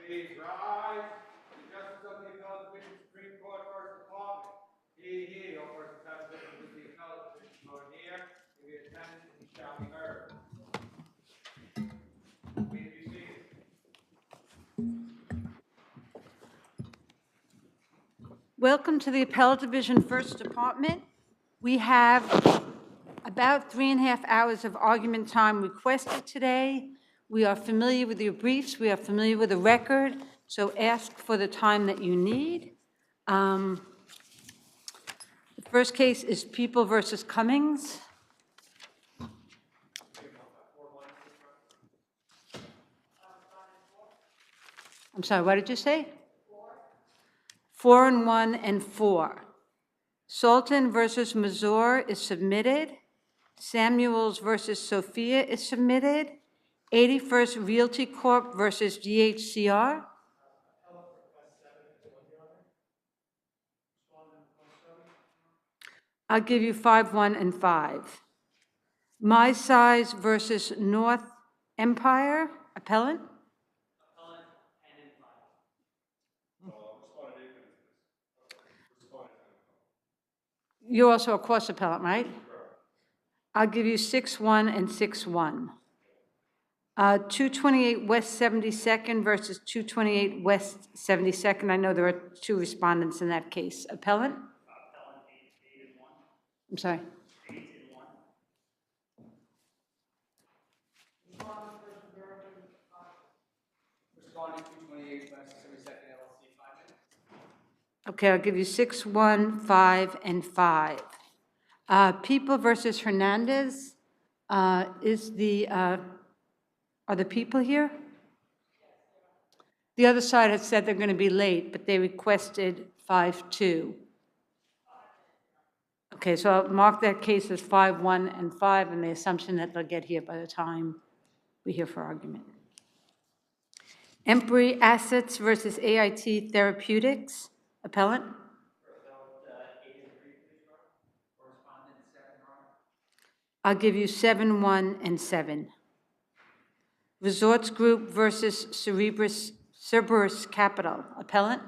Please rise. The Justice of the Appellate Division Supreme Court First Department. He, or person satisfied with the Appellate Division or near, to be attended and he shall be heard. Please be seated. Welcome to the Appellate Division First Department. We have about 3.5 hours of argument time requested today. We are familiar with your briefs. We are familiar with the record, so ask for the time that you need. The first case is People versus Cummings. I'm sorry, what did you say? 4 and 1 and 4. Sultan versus Mazur is submitted. Samuels versus Sophia is submitted. 81st Realty Corp versus GHCR. I'll give you 5, 1, and 5. My Size versus North Empire, appellant. You're also a cross appellant, right? I'll give you 6, 1, and 6, 1. 228 West 72nd versus 228 West 72nd. I know there are 2 respondents in that case. Appellant? Appellant 8 and 1. I'm sorry. 8 and 1. Responding 228 West 72nd LLC, 5 minutes. Okay, I'll give you 6, 1, 5, and 5. People versus Hernandez. Are the people here? The other side has said they're going to be late, but they requested 5-2. Okay, so I'll mark that case as 5, 1, and 5, and the assumption that they'll get here by the time we're here for argument. Embry Assets versus AIT Therapeutics. Appellant? I'll give you 7, 1, and 7. Resorts Group versus Cerberus Capital. Appellant?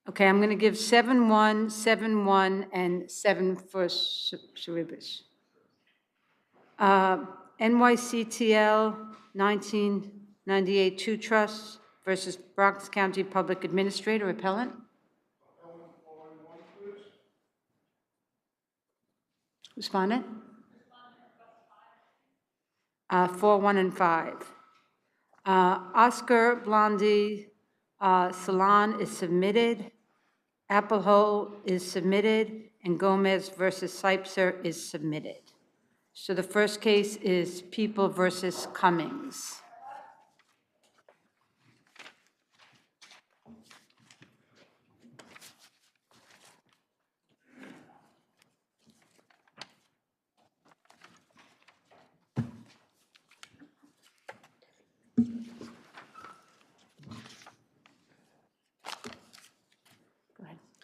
Okay, I'm going to give 7, 1, 7, 1, and 7 for Cerberus. NYCTL 1998 2 Trusts versus Bronx County Public Administrator. Appellant? Respondent? 4, 1, and 5. Oscar Blondie Salon is submitted. Appellate is submitted, and Gomez versus Sipser is submitted. So the first case is People versus Cummings.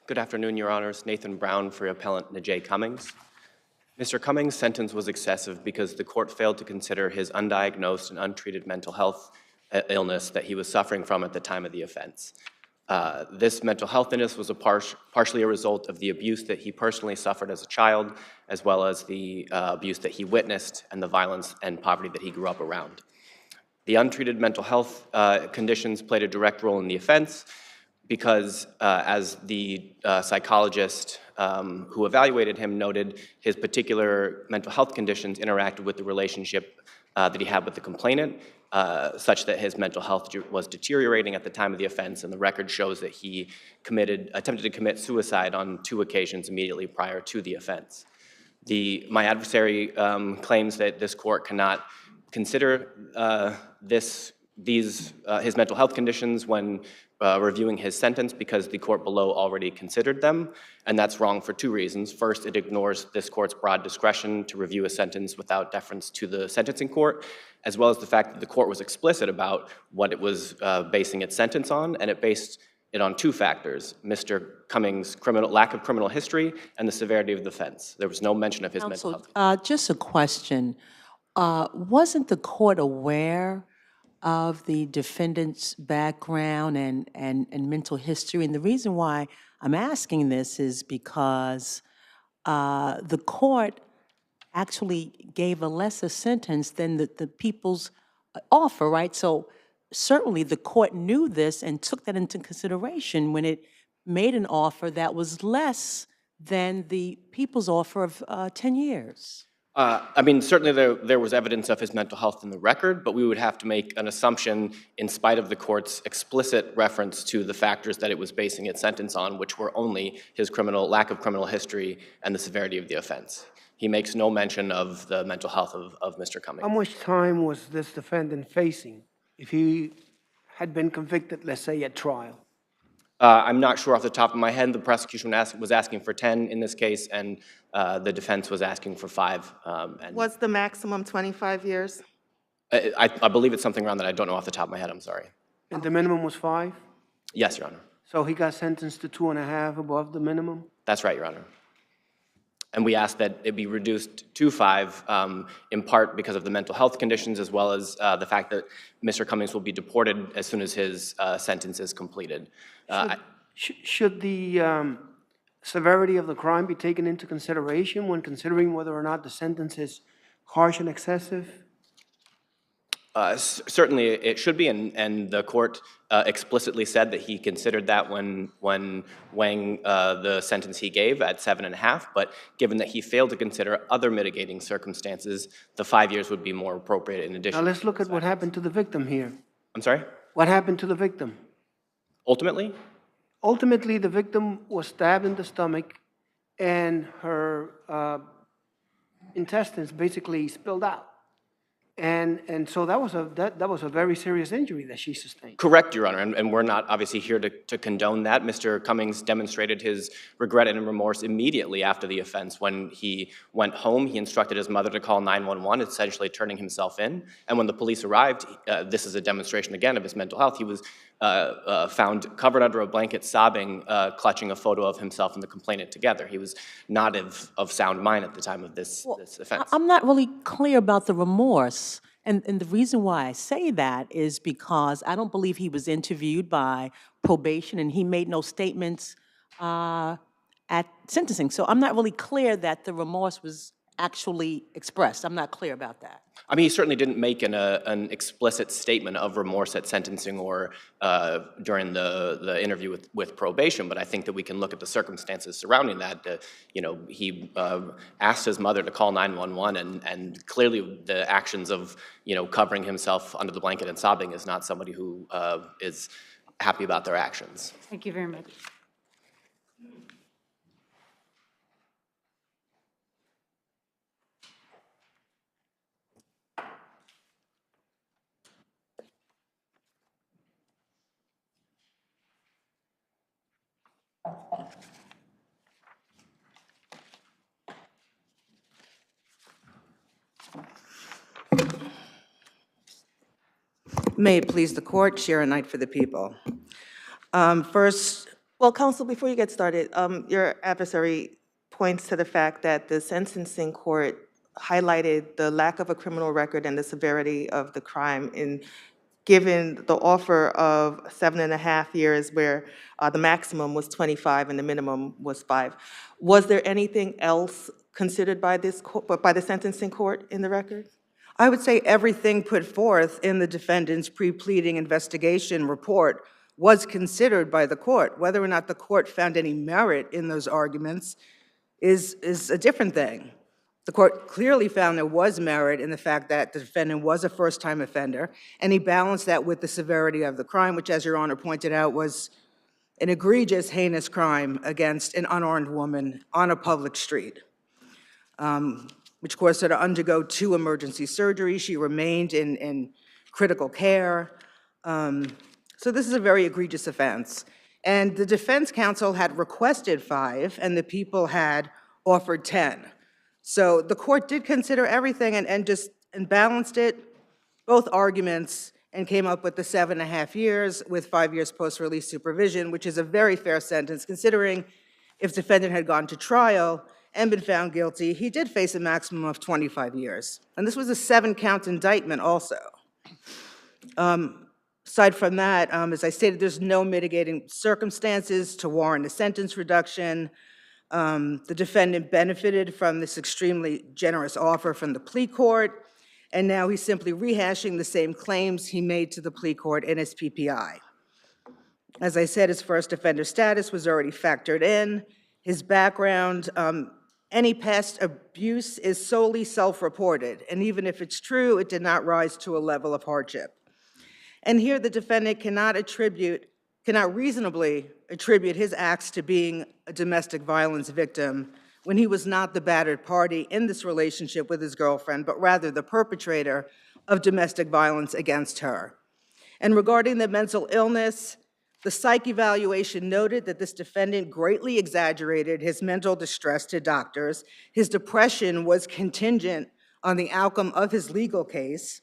Good afternoon, Your Honors. Nathan Brown for Appellant Najee Cummings. Mr. Cummings' sentence was excessive because the court failed to consider his undiagnosed and untreated mental health illness that he was suffering from at the time of the offense. This mental health illness was partially a result of the abuse that he personally suffered as a child, as well as the abuse that he witnessed and the violence and poverty that he grew up around. The untreated mental health conditions played a direct role in the offense, because as the psychologist who evaluated him noted, his particular mental health conditions interacted with the relationship that he had with the complainant, such that his mental health was deteriorating at the time of the offense, and the record shows that he attempted to commit suicide on 2 occasions immediately prior to the offense. My adversary claims that this court cannot consider his mental health conditions when reviewing his sentence because the court below already considered them, and that's wrong for 2 reasons. First, it ignores this court's broad discretion to review a sentence without deference to the sentencing court, as well as the fact that the court was explicit about what it was basing its sentence on, and it based it on two factors: Mr. Cummings' lack of criminal history and the severity of the offense. There was no mention of his mental health. Just a question. Wasn't the court aware of the defendant's background and mental history? And the reason why I'm asking this is because the court actually gave a lesser sentence than the people's offer, right? So certainly the court knew this and took that into consideration when it made an offer that was less than the people's offer of 10 years. I mean, certainly there was evidence of his mental health in the record, but we would have to make an assumption in spite of the court's explicit reference to the factors that it was basing its sentence on, which were only his lack of criminal history and the severity of the offense. He makes no mention of the mental health of Mr. Cummings. How much time was this defendant facing if he had been convicted, let's say, at trial? I'm not sure off the top of my head. The prosecution was asking for 10 in this case, and the defense was asking for 5. Was the maximum 25 years? I believe it's something around that. I don't know off the top of my head. I'm sorry. And the minimum was 5? Yes, Your Honor. So he got sentenced to 2.5 above the minimum? That's right, Your Honor. And we asked that it be reduced to 5, in part because of the mental health conditions, as well as the fact that Mr. Cummings will be deported as soon as his sentence is completed. Should the severity of the crime be taken into consideration when considering whether or not the sentence is harsh and excessive? Certainly, it should be, and the court explicitly said that he considered that when weighing the sentence he gave at 7.5. But given that he failed to consider other mitigating circumstances, the 5 years would be more appropriate in addition. Now let's look at what happened to the victim here. I'm sorry? What happened to the victim? Ultimately? Ultimately, the victim was stabbed in the stomach and her intestines basically spilled out. And so that was a very serious injury that she sustained. Correct, Your Honor, and we're not obviously here to condone that. Mr. Cummings demonstrated his regret and remorse immediately after the offense. When he went home, he instructed his mother to call 911, essentially turning himself in. And when the police arrived, this is a demonstration again of his mental health. He was found covered under a blanket, sobbing, clutching a photo of himself and the complainant together. He was not of sound mind at the time of this offense. I'm not really clear about the remorse. And the reason why I say that is because I don't believe he was interviewed by probation and he made no statements at sentencing. So I'm not really clear that the remorse was actually expressed. I'm not clear about that. I mean, he certainly didn't make an explicit statement of remorse at sentencing or during the interview with probation, but I think that we can look at the circumstances surrounding that. He asked his mother to call 911, and clearly the actions of, covering himself under the blanket and sobbing is not somebody who is happy about their actions. Thank you very much. May it please the court, Sharon Knight for the people. First, Well, counsel, before you get started, your adversary points to the fact that the sentencing court highlighted the lack of a criminal record and the severity of the crime in given the offer of 7.5 years where the maximum was 25 and the minimum was 5. Was there anything else considered by by the sentencing court in the record? I would say everything put forth in the defendant's pre-pleading investigation report was considered by the court. Whether or not the court found any merit in those arguments is a different thing. The court clearly found there was merit in the fact that the defendant was a first-time offender, and he balanced that with the severity of the crime, which, as Your Honor pointed out, was an egregious, heinous crime against an unarmed woman on a public street, which caused her to undergo 2 emergency surgeries. She remained in critical care. So this is a very egregious offense. And the defense counsel had requested 5, and the people had offered 10. So the court did consider everything and balanced it, both arguments, and came up with the 7.5 years with 5 years post-release supervision, which is a very fair sentence considering if defendant had gone to trial and been found guilty, he did face a maximum of 25 years. And this was a 7-count indictment also. Aside from that, as I stated, there's no mitigating circumstances to warrant a sentence reduction. The defendant benefited from this extremely generous offer from the plea court, and now he's simply rehashing the same claims he made to the plea court in his PPI. As I said, his first offender status was already factored in. His background, any past abuse is solely self-reported, and even if it's true, it did not rise to a level of hardship. And here the defendant cannot reasonably attribute his acts to being a domestic violence victim when he was not the battered party in this relationship with his girlfriend, but rather the perpetrator of domestic violence against her. And regarding the mental illness, the psych evaluation noted that this defendant greatly exaggerated his mental distress to doctors. His depression was contingent on the outcome of his legal case,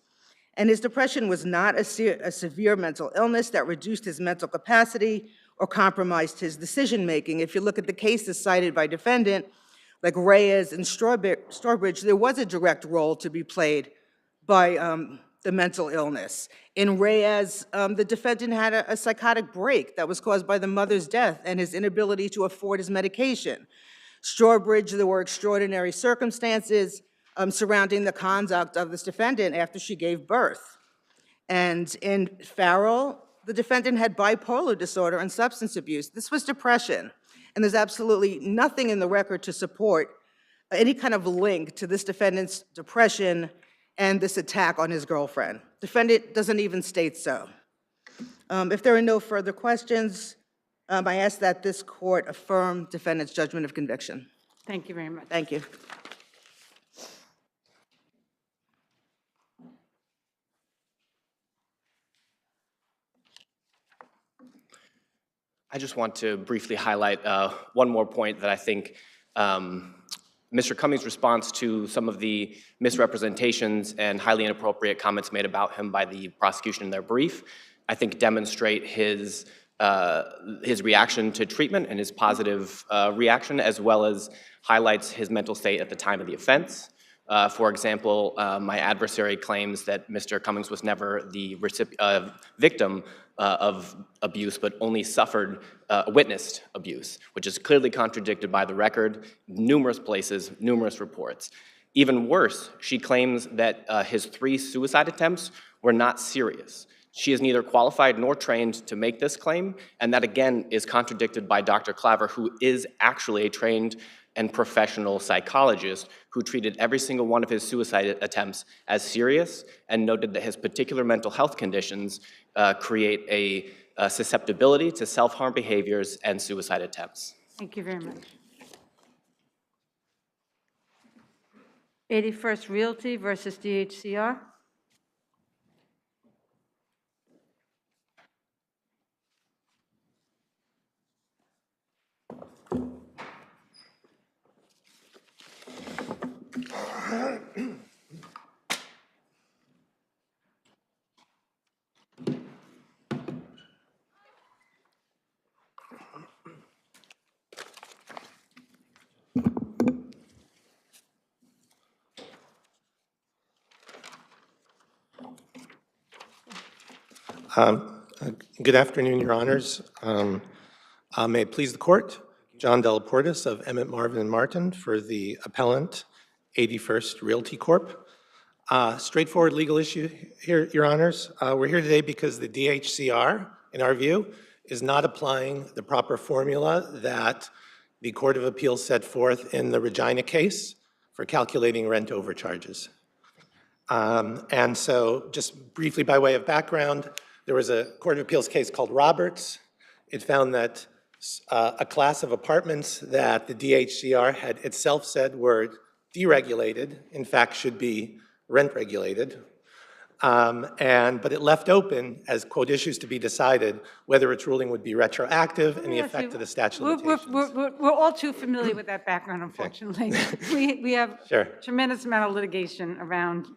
and his depression was not a severe mental illness that reduced his mental capacity or compromised his decision-making. If you look at the cases cited by defendant, like Reyes and Strawbridge, there was a direct role to be played by the mental illness. In Reyes, the defendant had a psychotic break that was caused by the mother's death and his inability to afford his medication. Strawbridge, there were extraordinary circumstances surrounding the conduct of this defendant after she gave birth. And in Farrell, the defendant had bipolar disorder and substance abuse. This was depression, and there's absolutely nothing in the record to support any kind of link to this defendant's depression and this attack on his girlfriend. Defendant doesn't even state so. If there are no further questions, I ask that this court affirm defendant's judgment of conviction. Thank you very much. Thank you. I just want to briefly highlight one more point that I think Mr. Cummings' response to some of the misrepresentations and highly inappropriate comments made about him by the prosecution in their brief, I think demonstrate his reaction to treatment and his positive reaction, as well as highlights his mental state at the time of the offense. For example, my adversary claims that Mr. Cummings was never the victim of abuse, but only witnessed abuse, which is clearly contradicted by the record, numerous places, numerous reports. Even worse, she claims that his 3 suicide attempts were not serious. She is neither qualified nor trained to make this claim, and that again is contradicted by Dr. Claver, who is actually a trained and professional psychologist who treated every single one of his suicide attempts as serious and noted that his particular mental health conditions create a susceptibility to self-harm behaviors and suicide attempts. Thank you very much. 81st Realty versus DHCR. Good afternoon, Your Honors. May it please the Court, John Delaportis of Emmett, Marvin & Martin for the appellant, 81st Realty Corp. Straightforward legal issue here, Your Honors. We're here today because the DHCR, in our view, is not applying the proper formula that the Court of Appeals set forth in the Regina case for calculating rent overcharges. And so just briefly by way of background, there was a Court of Appeals case called Roberts. It found that a class of apartments that the DHCR had itself said were deregulated, in fact, should be rent regulated. But it left open as, quote, issues to be decided whether its ruling would be retroactive and the effect of the statute of limitations. We're all too familiar with that background, unfortunately. We have Sure. tremendous amount of litigation around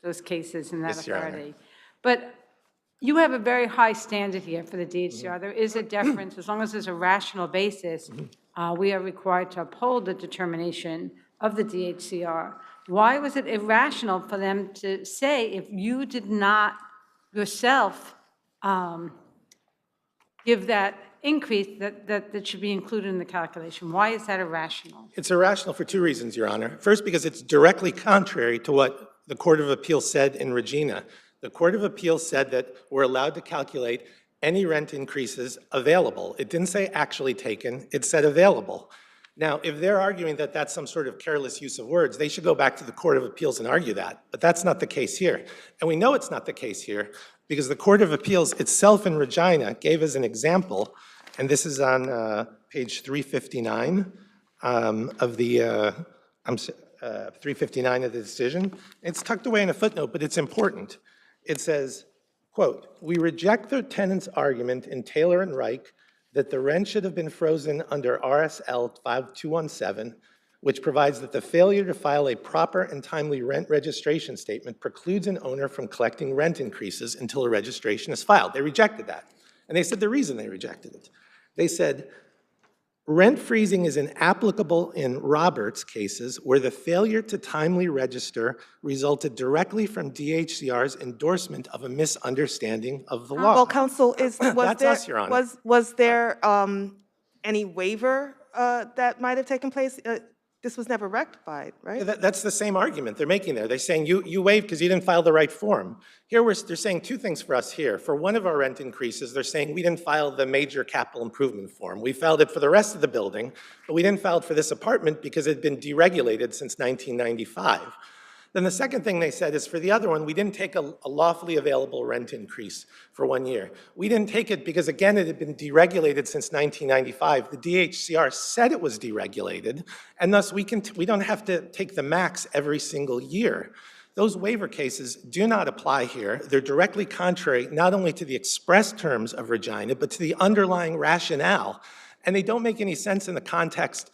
those cases and that Yes, Your Honor. authority. But You have a very high standard here for the DHCR. There is a deference, as long as there's a rational basis, we are required to uphold the determination of the DHCR. Why was it irrational for them to say, if you did not yourself give that increase, that should be included in the calculation? Why is that irrational? It's irrational for two reasons, Your Honor. First, because it's directly contrary to what the Court of Appeals said in Regina. The Court of Appeals said that we're allowed to calculate any rent increases available. It didn't say actually taken, it said available. Now, if they're arguing that that's some sort of careless use of words, they should go back to the Court of Appeals and argue that. But that's not the case here. And we know it's not the case here because the Court of Appeals itself in Regina gave us an example, and this is on page 359 of the 359 of the decision. It's tucked away in a footnote, but it's important. It says, quote, "We reject the tenant's argument in Taylor and Reich that the rent should have been frozen under RSL 5217, which provides that the failure to file a proper and timely rent registration statement precludes an owner from collecting rent increases until a registration is filed." They rejected that. And they said the reason they rejected it. They said, "Rent freezing is inapplicable in Roberts cases where the failure to timely register resulted directly from DHCR's endorsement of a misunderstanding of the law." Well, counsel, That's us, Your Honor. was there any waiver that might have taken place? This was never rectified, right? That's the same argument they're making there. They're saying you waived because you didn't file the right form. Here they're saying two things for us here. For one of our rent increases, they're saying we didn't file the major capital improvement form. We filed it for the rest of the building, but we didn't file it for this apartment because it had been deregulated since 1995. Then the second thing they said is for the other one, we didn't take a lawfully available rent increase for 1 year. We didn't take it because, again, it had been deregulated since 1995. The DHCR said it was deregulated, and thus we don't have to take the max every single year. Those waiver cases do not apply here. They're directly contrary not only to the express terms of Regina, but to the underlying rationale. And they don't make any sense in the context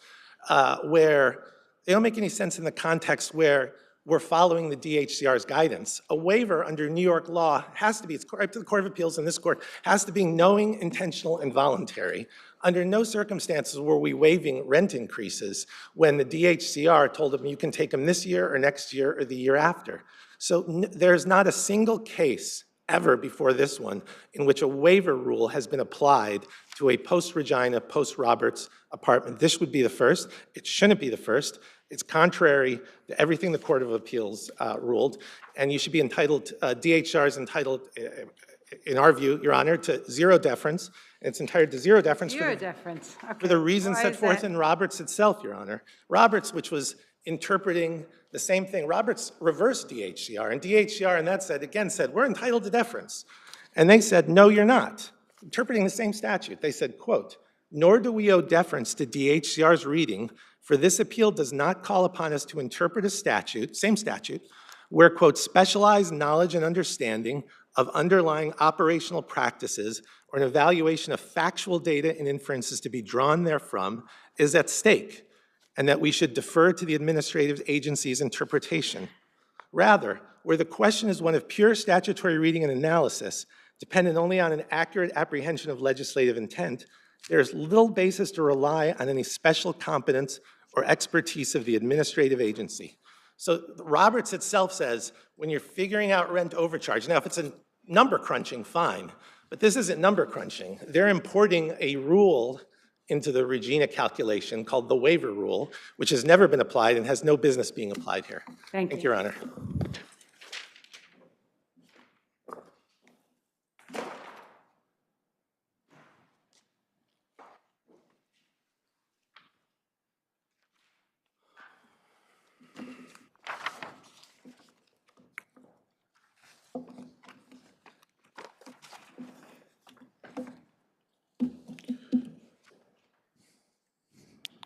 where we're following the DHCR's guidance. A waiver under New York law has to be, it's right to the Court of Appeals in this court, has to be knowing, intentional, and voluntary. Under no circumstances were we waiving rent increases when the DHCR told them you can take them this year or next year or the year after. So there's not a single case ever before this one in which a waiver rule has been applied to a post-Regina, post-Roberts apartment. This would be the first. It shouldn't be the first. It's contrary to everything the Court of Appeals ruled, and you should be entitled, DHR is entitled, in our view, Your Honor, to zero deference. It's entitled to zero deference for the reasons set forth in Roberts itself, Your Honor. Roberts, which was interpreting the same thing, Roberts reversed DHCR, and DHCR, and that said, again said, we're entitled to deference. And they said, no, you're not. Interpreting the same statute, they said, quote, "Nor do we owe deference to DHCR's reading, for this appeal does not call upon us to interpret a statute, same statute, where, quote, specialized knowledge and understanding of underlying operational practices or an evaluation of factual data and inferences to be drawn therefrom is at stake, and that we should defer to the administrative agency's interpretation. Rather, where the question is one of pure statutory reading and analysis, dependent only on an accurate apprehension of legislative intent, there is little basis to rely on any special competence or expertise of the administrative agency." So Roberts itself says, when you're figuring out rent overcharge, now if it's a number crunching, fine, but this isn't number crunching. They're importing a rule into the Regina calculation called the waiver rule, which has never been applied and has no business being applied here. Thank you. Thank you, Your Honor.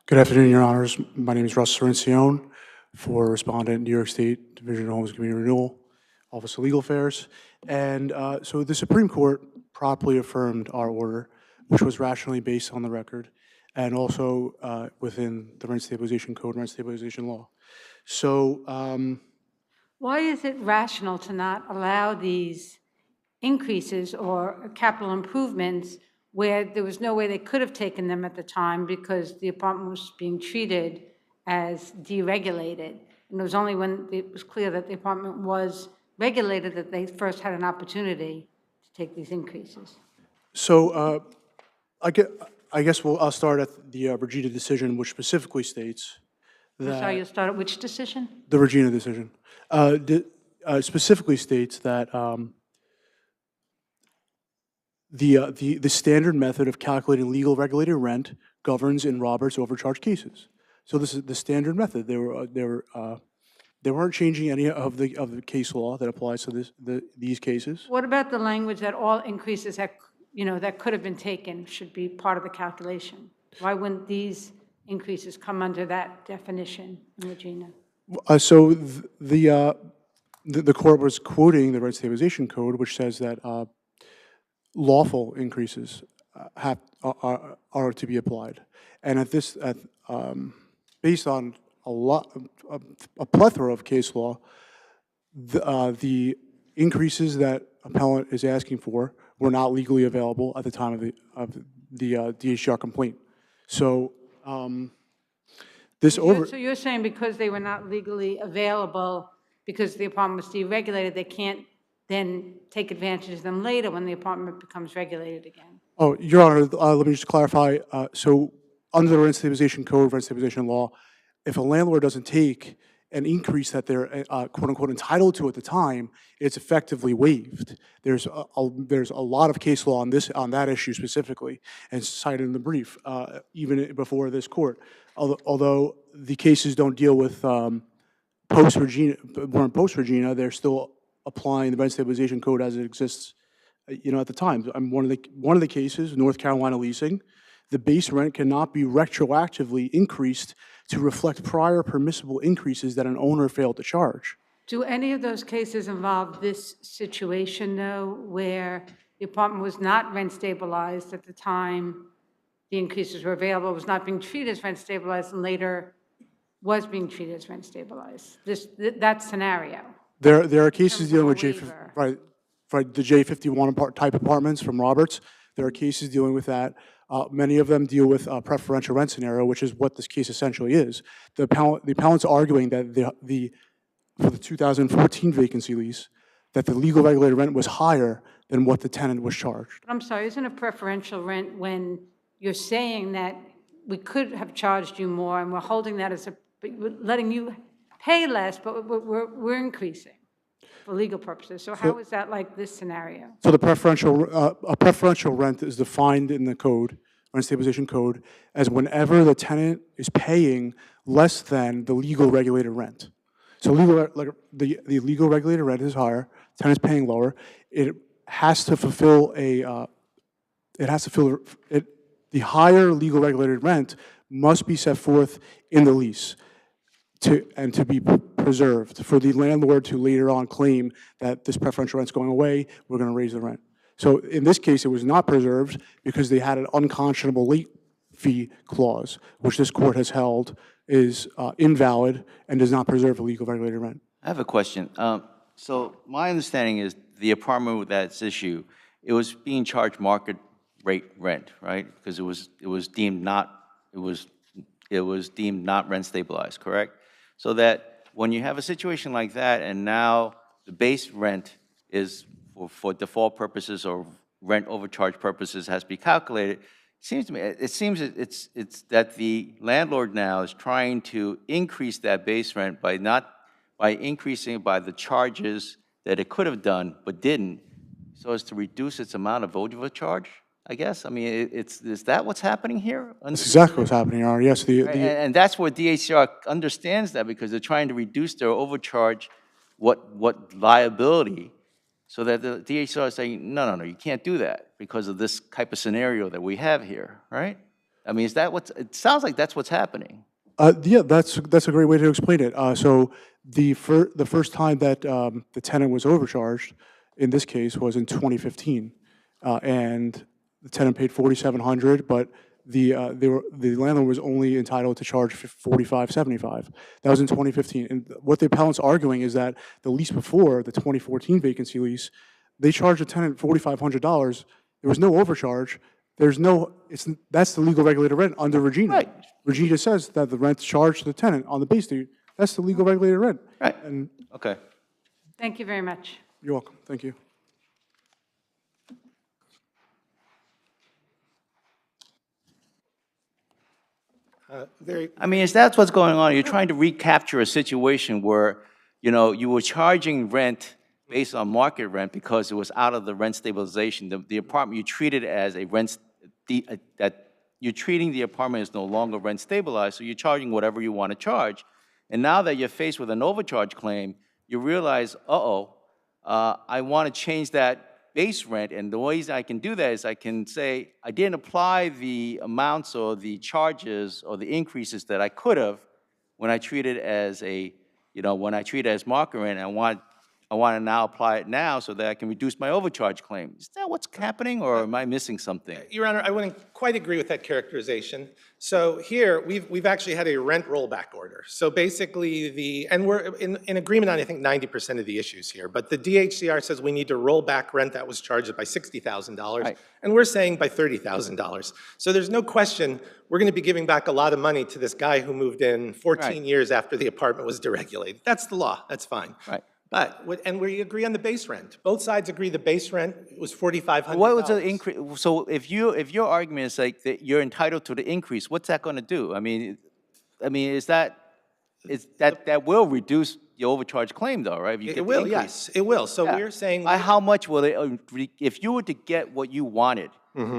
Good afternoon, Your Honors. My name is Russ Cerencione for Respondent, New York State Division of Homes and Community Renewal, Office of Legal Affairs. And so the Supreme Court properly affirmed our order, which was rationally based on the record and also within the Rent Stabilization Code, Rent Stabilization Law. So why is it rational to not allow these increases or capital improvements where there was no way they could have taken them at the time because the apartment was being treated as deregulated. And it was only when it was clear that the apartment was regulated that they first had an opportunity to take these increases. So I guess I'll start at the Regina decision, which specifically states I'm sorry, that you'll start at which decision? the Regina decision specifically states that the standard method of calculating legal regulated rent governs in Roberts overcharge cases. So this is the standard method. They weren't changing any of the case law that applies to these cases. What about the language that all increases that, that could have been taken should be part of the calculation? Why wouldn't these increases come under that definition in Regina? So the court was quoting the Rent Stabilization Code, which says that lawful increases are to be applied, and based on a plethora of case law, the increases that appellant is asking for were not legally available at the time of the DHR complaint. So So you're saying because they were not legally available, because the apartment was deregulated, they can't then take advantage of them later when the apartment becomes regulated again? Oh, Your Honor, let me just clarify. So under the Rent Stabilization Code, Rent Stabilization Law, if a landlord doesn't take an increase that they're quote-unquote entitled to at the time, it's effectively waived. There's a lot of case law on that issue specifically, and cited in the brief, even before this court. Although the cases don't deal with post-Regina, they're still applying the Rent Stabilization Code as it exists, at the time. One of the cases, North Carolina leasing, the base rent cannot be retroactively increased to reflect prior permissible increases that an owner failed to charge. Do any of those cases involve this situation, though, where the apartment was not rent stabilized at the time the increases were available, was not being treated as rent stabilized, and later was being treated as rent stabilized? That scenario. There are cases dealing with waiver. the J51 type apartments from Roberts. There are cases dealing with that. Many of them deal with a preferential rent scenario, which is what this case essentially is. The appellant's arguing that for the 2014 vacancy lease, that the legal regulated rent was higher than what the tenant was charged. I'm sorry, isn't a preferential rent when you're saying that we could have charged you more and we're holding that as letting you pay less, but we're increasing for legal purposes? So how is that like this scenario? So the preferential rent is defined in the code, Rent Stabilization Code, as whenever the tenant is paying less than the legal regulated rent. So the legal regulated rent is higher, tenant's paying lower. It has to fulfill the higher legal regulated rent must be set forth in the lease to be preserved for the landlord to later on claim that this preferential rent's going away, we're going to raise the rent. So in this case, it was not preserved because they had an unconscionable late fee clause, which this court has held is invalid and does not preserve a legal regulated rent. I have a question. So my understanding is the apartment that's issue, it was being charged market rate rent, right? Because it was deemed not rent stabilized, correct? So that when you have a situation like that, and now the base rent is for default purposes or rent overcharge purposes has to be calculated, it seems it's that the landlord now is trying to increase that base rent by increasing it by the charges that it could have done but didn't, so as to reduce its amount of overcharge, I guess. I mean, is that what's happening here? That's exactly what's happening, Your Honor. Yes, and that's where DHR understands that, because they're trying to reduce their overcharge, what liability, so that the DHR is saying, no, you can't do that because of this type of scenario that we have here, right? I mean, it sounds like that's what's happening. Yeah, that's a great way to explain it. So the first time that the tenant was overcharged, in this case, was in 2015, and the tenant paid $4,700, but the landlord was only entitled to charge $4,575. That was in 2015. And what the appellant's arguing is that the lease before, the 2014 vacancy lease, they charged the tenant $4,500. There was no overcharge. That's the legal regulated rent under Regina. Right. Regina says that the rent's charged to the tenant on the base fee. That's the legal regulated rent. Right. And Okay. Thank you very much. you're welcome. Thank you. I mean, if that's what's going on, you're trying to recapture a situation where, you know, you were charging rent based on market rent because it was out of the rent stabilization. The apartment, you treated as a rent, that you're treating the apartment as no longer rent stabilized, so you're charging whatever you want to charge. And now that you're faced with an overcharge claim, you realize, I want to change that base rent, and the ways I can do that is I can say, I didn't apply the amounts or the charges or the increases that I could have when I treat it as when I treat it as market rent, and I want to now apply it now so that I can reduce my overcharge claim. Is that what's happening, or am I missing something? Your Honor, I wouldn't quite agree with that characterization. So here, we've actually had a rent rollback order. So basically, and we're in agreement on, I think, 90% of the issues here. But the DHCR says we need to roll back rent that was charged by $60,000, Right. and we're saying by $30,000. So there's no question we're going to be giving back a lot of money to this guy who moved in 14 Right. years after the apartment was deregulated. That's the law. That's fine. Right. But, and we agree on the base rent. Both sides agree the base rent was $4,500. What was the increase? So if your argument is like that you're entitled to the increase, what's that going to do? I mean, that will reduce the overcharge claim, though, right? If you get It the will, increase. yes, it will. So Yeah. we're saying. By how much will it, if you were to get what you wanted,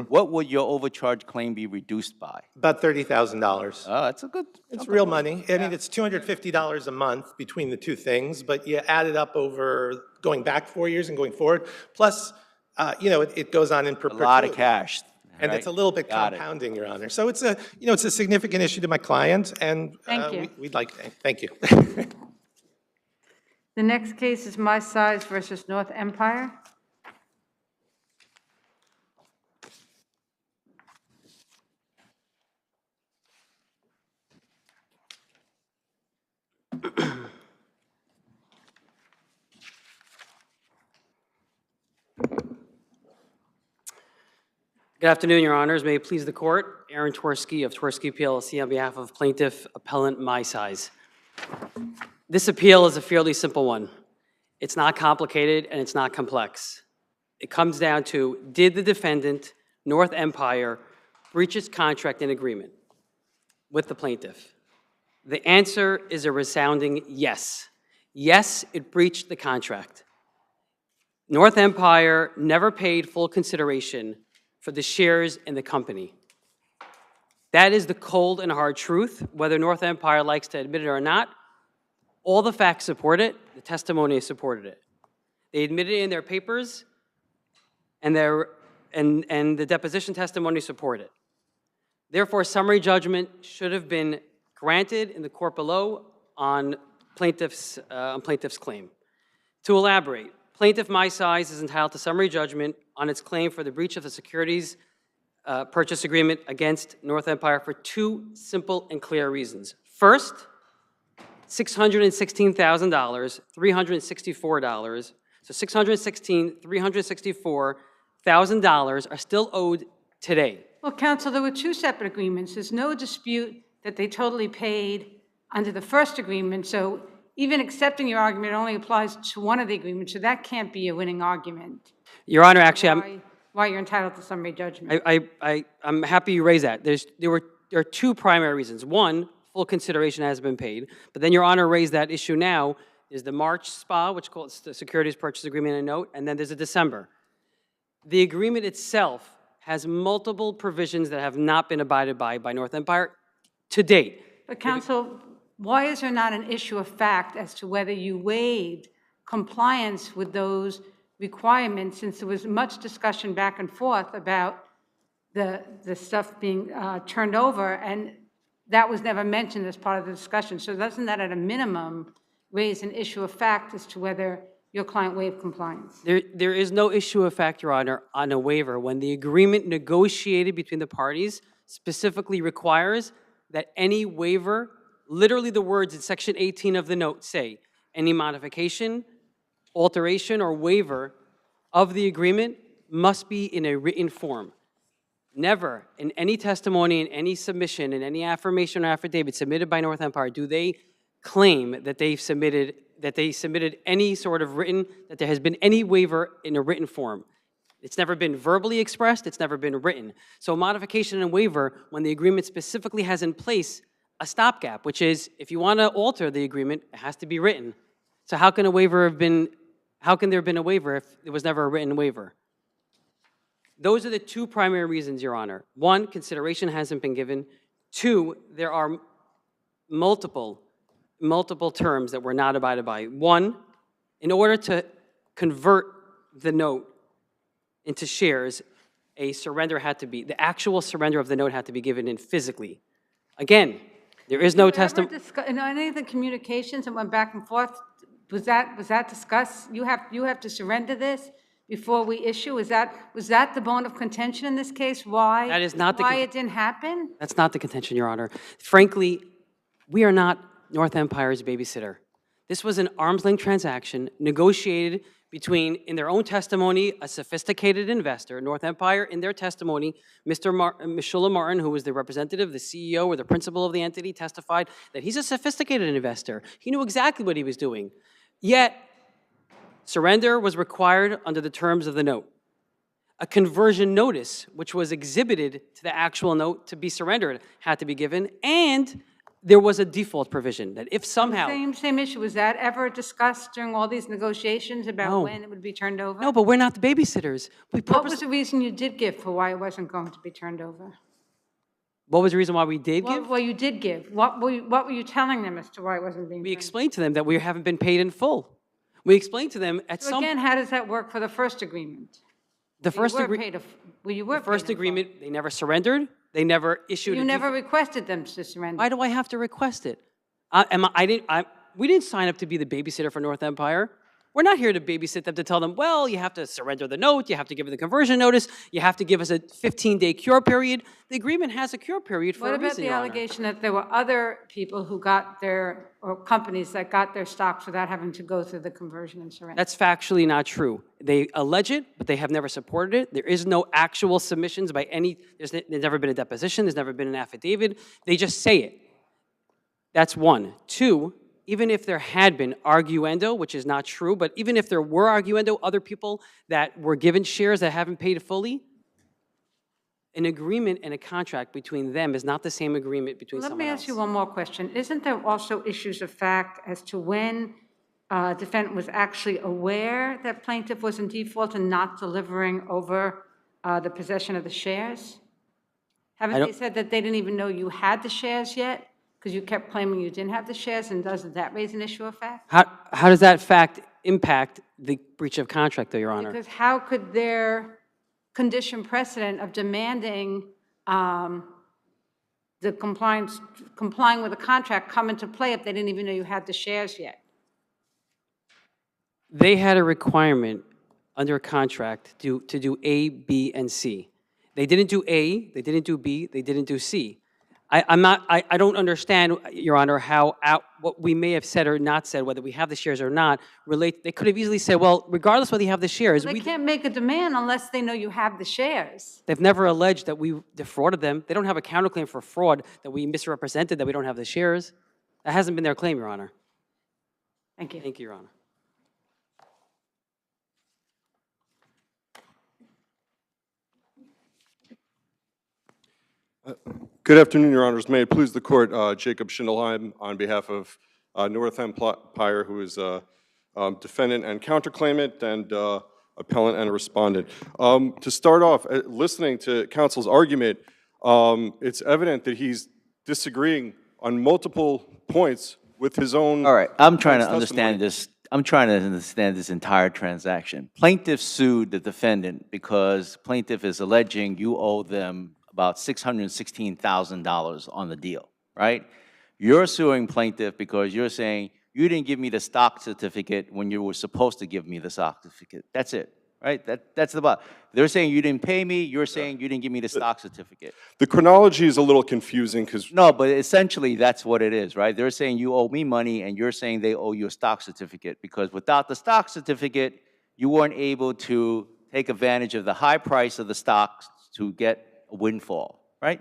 what would your overcharge claim be reduced by? About $30,000. Oh, that's a good. It's real money. I mean, it's $250 a month between the two things, but you add it up over going back 4 years and going forward. Plus, it goes on in A perpetuity. lot of cash. And it's a little bit Got it. compounding, Your Honor. So it's a significant issue to my client, and Thank you. we'd like, thank you. The next case is My Size versus North Empire. Good afternoon, Your Honors. May it please the Court. Aaron Twersky of Twersky PLC on behalf of Plaintiff Appellant My Size. This appeal is a fairly simple one. It's not complicated and it's not complex. It comes down to, did the defendant, North Empire, breach its contract and agreement with the plaintiff? The answer is a resounding yes. Yes, it breached the contract. North Empire never paid full consideration for the shares in the company. That is the cold and hard truth, whether North Empire likes to admit it or not. All the facts support it, the testimony supported it. They admitted it in their papers, and the deposition testimony support it. Therefore, summary judgment should have been granted in the court below on plaintiff's claim. To elaborate, Plaintiff My Size is entitled to summary judgment on its claim for the breach of the securities purchase agreement against North Empire for two simple and clear reasons. First, $616,000, $364, so $364,000 are still owed today. Well, counsel, there were two separate agreements. There's no dispute that they totally paid under the first agreement, so even accepting your argument, it only applies to one of the agreements, so that can't be a winning argument. Your Honor, actually, Why you're entitled to summary judgment. I'm happy you raised that. There are two primary reasons. One, full consideration has been paid, but then Your Honor raised that issue now, is the March SPA, which calls the securities purchase agreement and note, and then there's a December. The agreement itself has multiple provisions that have not been abided by North Empire to date. But counsel, why is there not an issue of fact as to whether you waived compliance with those requirements, since there was much discussion back and forth about the stuff being turned over, and that was never mentioned as part of the discussion. So doesn't that at a minimum raise an issue of fact as to whether your client waived compliance? There is no issue of fact, Your Honor, on a waiver when the agreement negotiated between the parties specifically requires that any waiver, literally the words in Section 18 of the note say, any modification, alteration, or waiver of the agreement must be in a written form. Never in any testimony, in any submission, in any affirmation or affidavit submitted by North Empire do they claim that they submitted any sort of written, that there has been any waiver in a written form. It's never been verbally expressed, it's never been written. So modification and waiver, when the agreement specifically has in place a stopgap, which is if you want to alter the agreement, it has to be written. So how can there have been a waiver if there was never a written waiver? Those are the two primary reasons, Your Honor. One, consideration hasn't been given. Two, there are multiple terms that were not abided by. One, in order to convert the note into shares, a surrender had to be, the actual surrender of the note had to be given in physically. Again, there is no testimony. In any of the communications that went back and forth, was that discussed? You have to surrender this before we issue? Was that the bone of contention in this case? Why? That is not the why it didn't happen? That's not the contention, Your Honor. Frankly, we are not North Empire's babysitter. This was an arm's-length transaction negotiated between, in their own testimony, a sophisticated investor, North Empire, in their testimony, Mr. Mishula Martin, who was the representative, the CEO, or the principal of the entity, testified that he's a sophisticated investor. He knew exactly what he was doing. Yet, surrender was required under the terms of the note. A conversion notice, which was exhibited to the actual note to be surrendered, had to be given, and there was a default provision that if somehow... Same issue. Was that ever discussed during all these negotiations about No. when it would be turned over? No, but we're not the babysitters. What was the reason you did give for why it wasn't going to be turned over? What was the reason why we did give? Well, you did give. What were you telling them as to why it wasn't being We turned explained to them that we haven't been paid in full. We explained to them at So some... again, how does that work for the first agreement? The first agreement, they never surrendered. They never issued you a never default. requested them to surrender. Why do I have to request it? We didn't sign up to be the babysitter for North Empire. We're not here to babysit them to tell them, well, you have to surrender the note, you have to give it the conversion notice, you have to give us a 15-day cure period. The agreement has a cure period for What a about reason, the Your Honor. allegation that there were other people who got or companies that got their stocks without having to go through the conversion and surrender? That's factually not true. They allege it, but they have never supported it. There is no actual submissions by any, there's never been a deposition, there's never been an affidavit. They just say it. That's one. Two, even if there had been arguendo, which is not true, but even if there were arguendo, other people that were given shares that haven't paid fully, an agreement and a contract between them is not the same agreement between someone else. Let me ask you one more question. Isn't there also issues of fact as to when defendant was actually aware that plaintiff was in default and not delivering over the possession of the shares? Haven't they said that they didn't even know you had the shares yet? Because you kept claiming you didn't have the shares, and doesn't that raise an issue of fact? How does that fact impact the breach of contract, though, Your Honor? Because how could their condition precedent of demanding the complying with the contract come into play if they didn't even know you had the shares yet? They had a requirement under a contract to do A, B, and C. They didn't do A, they didn't do B, they didn't do C. I don't understand, Your Honor, how what we may have said or not said, whether we have the shares or not, they could have easily said, well, regardless whether you have the shares. They can't make a demand unless they know you have the shares. They've never alleged that we defrauded them. They don't have a counterclaim for fraud, that we misrepresented, that we don't have the shares. That hasn't been their claim, Your Honor. Thank you. Thank you, Your Honor. Good afternoon, Your Honors. May it please the Court, Jacob Schindelheim on behalf of North Empire, who is a defendant and counterclaimant, and appellant and respondent. To start off, listening to counsel's argument, it's evident that he's disagreeing on multiple points with his own. All right, I'm trying to understand this. I'm trying to understand this entire transaction. Plaintiff sued the defendant because plaintiff is alleging you owe them about $616,000 on the deal, right? You're suing plaintiff because you're saying you didn't give me the stock certificate when you were supposed to give me the stock certificate. That's it, right? That's the bottom. They're saying you didn't pay me. You're saying you didn't give me the stock certificate. The chronology is a little confusing because... No, but essentially that's what it is, right? They're saying you owe me money and you're saying they owe you a stock certificate because without the stock certificate, you weren't able to take advantage of the high price of the stocks to get a windfall, right?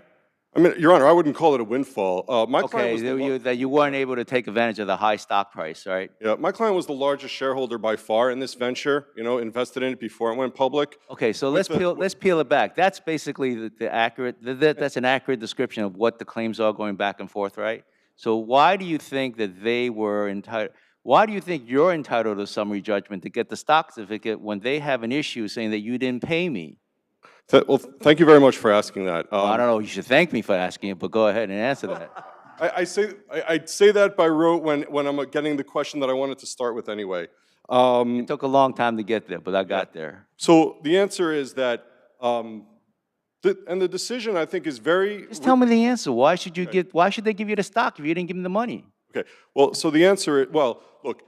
I mean, Your Honor, I wouldn't call it a windfall. My client Okay, was the lo- that you weren't able to take advantage of the high stock price, right? yeah, my client was the largest shareholder by far in this venture, invested in it before it went public. Okay, so With let's peel it back. That's basically that's an accurate description of what the claims are going back and forth, right? So why do you think that they were entitled, why do you think you're entitled to summary judgment to get the stock certificate when they have an issue saying that you didn't pay me? Well, thank you very much for asking that. I don't know, you should thank me for asking it, but go ahead and answer that. I say that by rote when I'm getting the question that I wanted to start with anyway. It took a long time to get there, but I got there. So the answer is that, and the decision I think is very. Just tell me the answer. Why should they give you the stock if you didn't give them the money? Okay. Well, so the answer, look,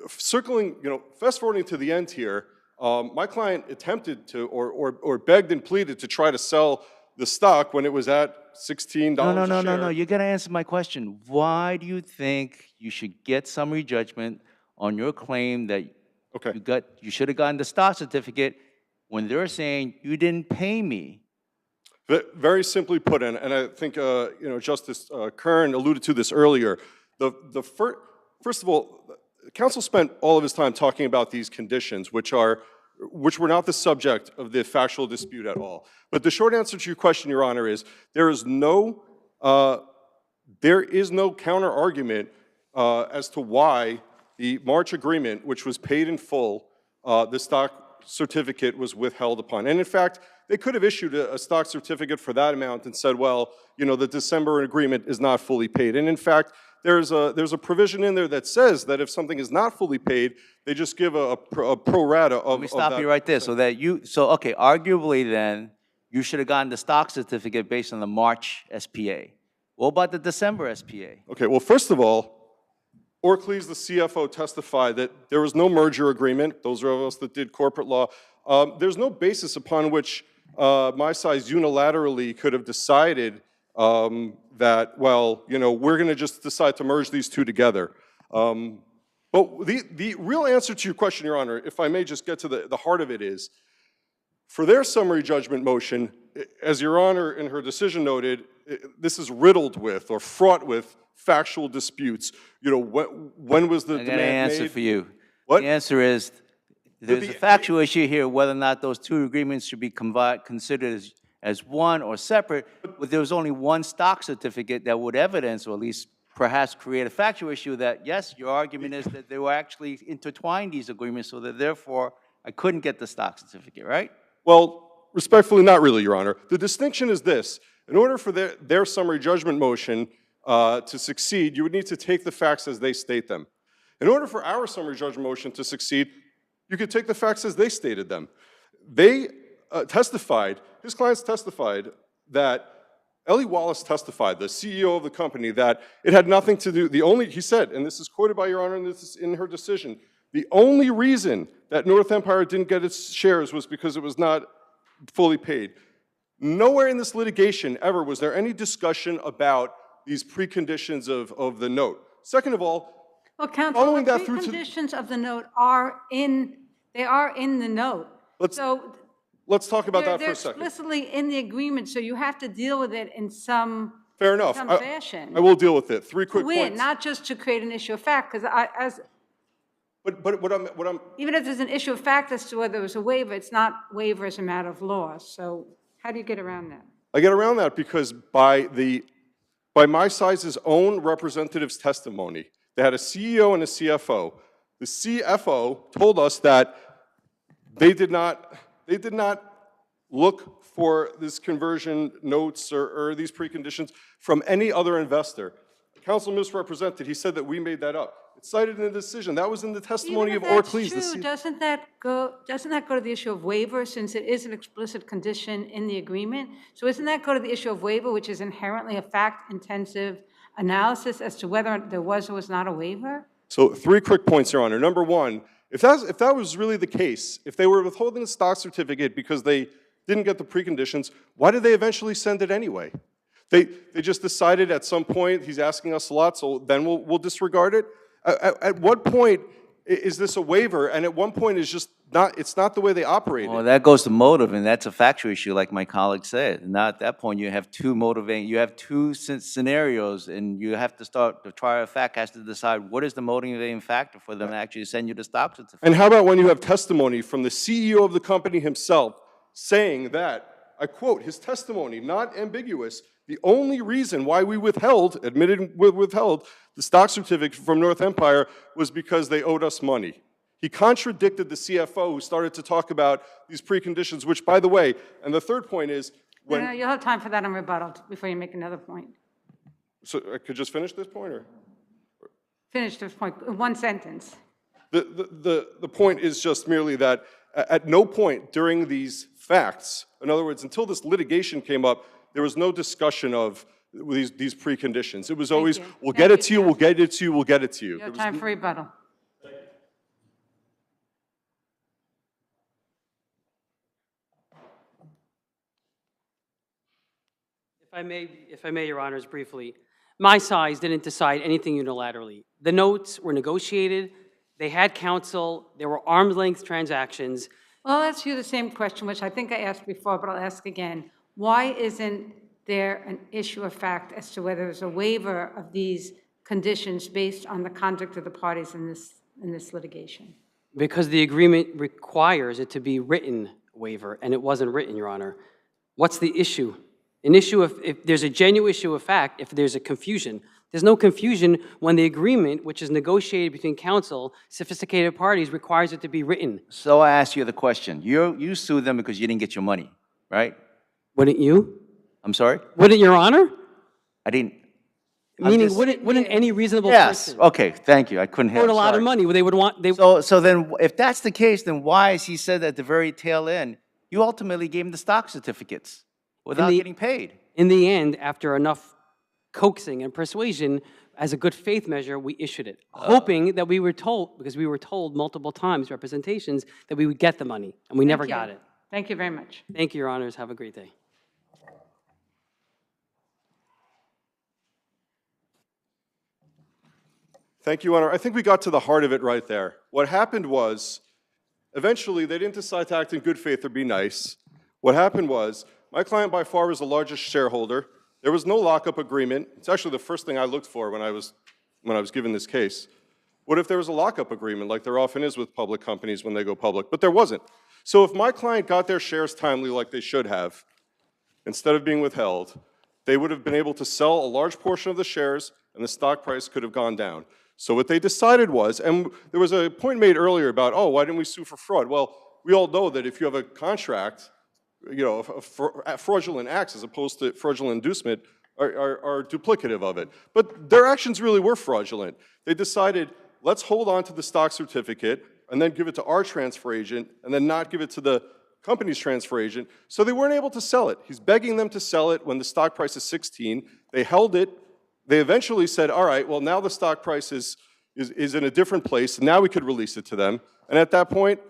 circling, fast forwarding to the end here. My client attempted to, or begged and pleaded to try to sell the stock when it was at $16 a share. No. You got to answer my question. Why do you think you should get summary judgment on your claim that you should have gotten the stock certificate when they're saying you didn't pay me? Very simply put, and I think Justice Kern alluded to this earlier. First of all, counsel spent all of his time talking about these conditions, which were not the subject of the factual dispute at all. But the short answer to your question, Your Honor, is there is no counter argument as to why the March agreement, which was paid in full, the stock certificate was withheld upon. And in fact, they could have issued a stock certificate for that amount and said, well, the December agreement is not fully paid. And in fact, there's a provision in there that says that if something is not fully paid, they just give a pro rata of. Let me stop you right there. So arguably then, you should have gotten the stock certificate based on the March SPA. What about the December SPA? Okay, well, first of all, Orcles, the CFO, testified that there was no merger agreement. Those are of us that did corporate law. There's no basis upon which my size unilaterally could have decided that, well, we're going to just decide to merge these two together. But the real answer to your question, Your Honor, if I may just get to the heart of it is, for their summary judgment motion, as Your Honor in her decision noted, this is riddled with or fraught with factual disputes. When was the demand made? I got an answer for you. What? The answer is, there's a factual issue here whether or not those two agreements should be considered as one or separate, but there was only one stock certificate that would evidence, or at least perhaps create a factual issue that, yes, your argument is that they were actually intertwined, these agreements, so that therefore I couldn't get the stock certificate, right? Well, respectfully, not really, Your Honor. The distinction is this. In order for their summary judgment motion to succeed, you would need to take the facts as they state them. In order for our summary judgment motion to succeed, you could take the facts as they stated them. They testified, his clients testified that Ellie Wallace testified, the CEO of the company, that it had nothing to do, he said, and this is quoted by Your Honor and this is in her decision, the only reason that North Empire didn't get its shares was because it was not fully paid. Nowhere in this litigation ever was there any discussion about these preconditions of the note. Second of all, well, counsel, the preconditions of the note are in the note. Let's talk about that for a second. They're explicitly in the agreement, so you have to deal with it in some Fair enough. fashion. I will deal with it. 3 quick points. Not just to create an issue of fact, because But what I'm even if there's an issue of fact as to whether it was a waiver, it's not waiver as a matter of law. So how do you get around that? I get around that because by my size's own representative's testimony, they had a CEO and a CFO. The CFO told us that they did not look for this conversion notes or these preconditions from any other investor. Counsel misrepresented. He said that we made that up. It's cited in the decision. That was in the testimony of Orcles. Doesn't that go to the issue of waiver, since it is an explicit condition in the agreement? So isn't that go to the issue of waiver, which is inherently a fact-intensive analysis as to whether there was or was not a waiver? So 3 quick points, Your Honor. Number one, if that was really the case, if they were withholding the stock certificate because they didn't get the preconditions, why did they eventually send it anyway? They just decided at some point, he's asking us a lot, so then we'll disregard it. At what point is this a waiver? And at one point, it's not the way they operate. Well, that goes to motive, and that's a factual issue, like my colleague said. Now, at that point, you have two scenarios, and you have to start, the trier of fact has to decide what is the motivating factor for them to actually send you the stock certificate. And how about when you have testimony from the CEO of the company himself saying that, I quote, his testimony, not ambiguous, the only reason why we withheld the stock certificate from North Empire was because they owed us money. He contradicted the CFO who started to talk about these preconditions, which, by the way, and the third point is when... No, you'll have time for that on rebuttal before you make another point. So I could just finish this point, or? Finish this point, one sentence. The point is just merely that at no point during these facts, in other words, until this litigation came up, there was no discussion of these preconditions. It was always, we'll get it to you, we'll get it to you, we'll get it to you. You have time for rebuttal. If I may, Your Honors, briefly, my size didn't decide anything unilaterally. The notes were negotiated, they had counsel, there were arm's length transactions. Well, I'll ask you the same question, which I think I asked before, but I'll ask again. Why isn't there an issue of fact as to whether there's a waiver of these conditions based on the conduct of the parties in this litigation? Because the agreement requires it to be written waiver, and it wasn't written, Your Honor. What's the issue? An issue if there's a genuine issue of fact, if there's a confusion. There's no confusion when the agreement, which is negotiated between counsel, sophisticated parties, requires it to be written. So I ask you the question. You sued them because you didn't get your money, right? Wouldn't you? I'm sorry? Wouldn't, Your Honor? I didn't. Meaning, wouldn't any reasonable Yes, person okay, thank you. I couldn't hear. owed a lot of money? They would want. So then, if that's the case, then why, as he said at the very tail end, you ultimately gave him the stock certificates without getting paid? In the end, after enough coaxing and persuasion, as a good faith measure, we issued it, hoping that we were told, because we were told multiple times, representations, that we would get the money, and we never got it. Thank you very much. Thank you, Your Honors. Have a great day. Thank you, Your Honor. I think we got to the heart of it right there. What happened was, eventually, they didn't decide to act in good faith or be nice. What happened was, my client by far was the largest shareholder. There was no lockup agreement. It's actually the first thing I looked for when I was given this case. What if there was a lockup agreement, like there often is with public companies when they go public? But there wasn't. So if my client got their shares timely like they should have, instead of being withheld, they would have been able to sell a large portion of the shares and the stock price could have gone down. So what they decided was, and there was a point made earlier about, oh, why didn't we sue for fraud? Well, we all know that if you have a contract, you know, fraudulent acts as opposed to fraudulent inducement are duplicative of it. But their actions really were fraudulent. They decided, let's hold on to the stock certificate and then give it to our transfer agent and then not give it to the company's transfer agent. So they weren't able to sell it. He's begging them to sell it when the stock price is 16. They held it. They eventually said, all right, well, now the stock price is in a different place, and now we could release it to them. And at that point,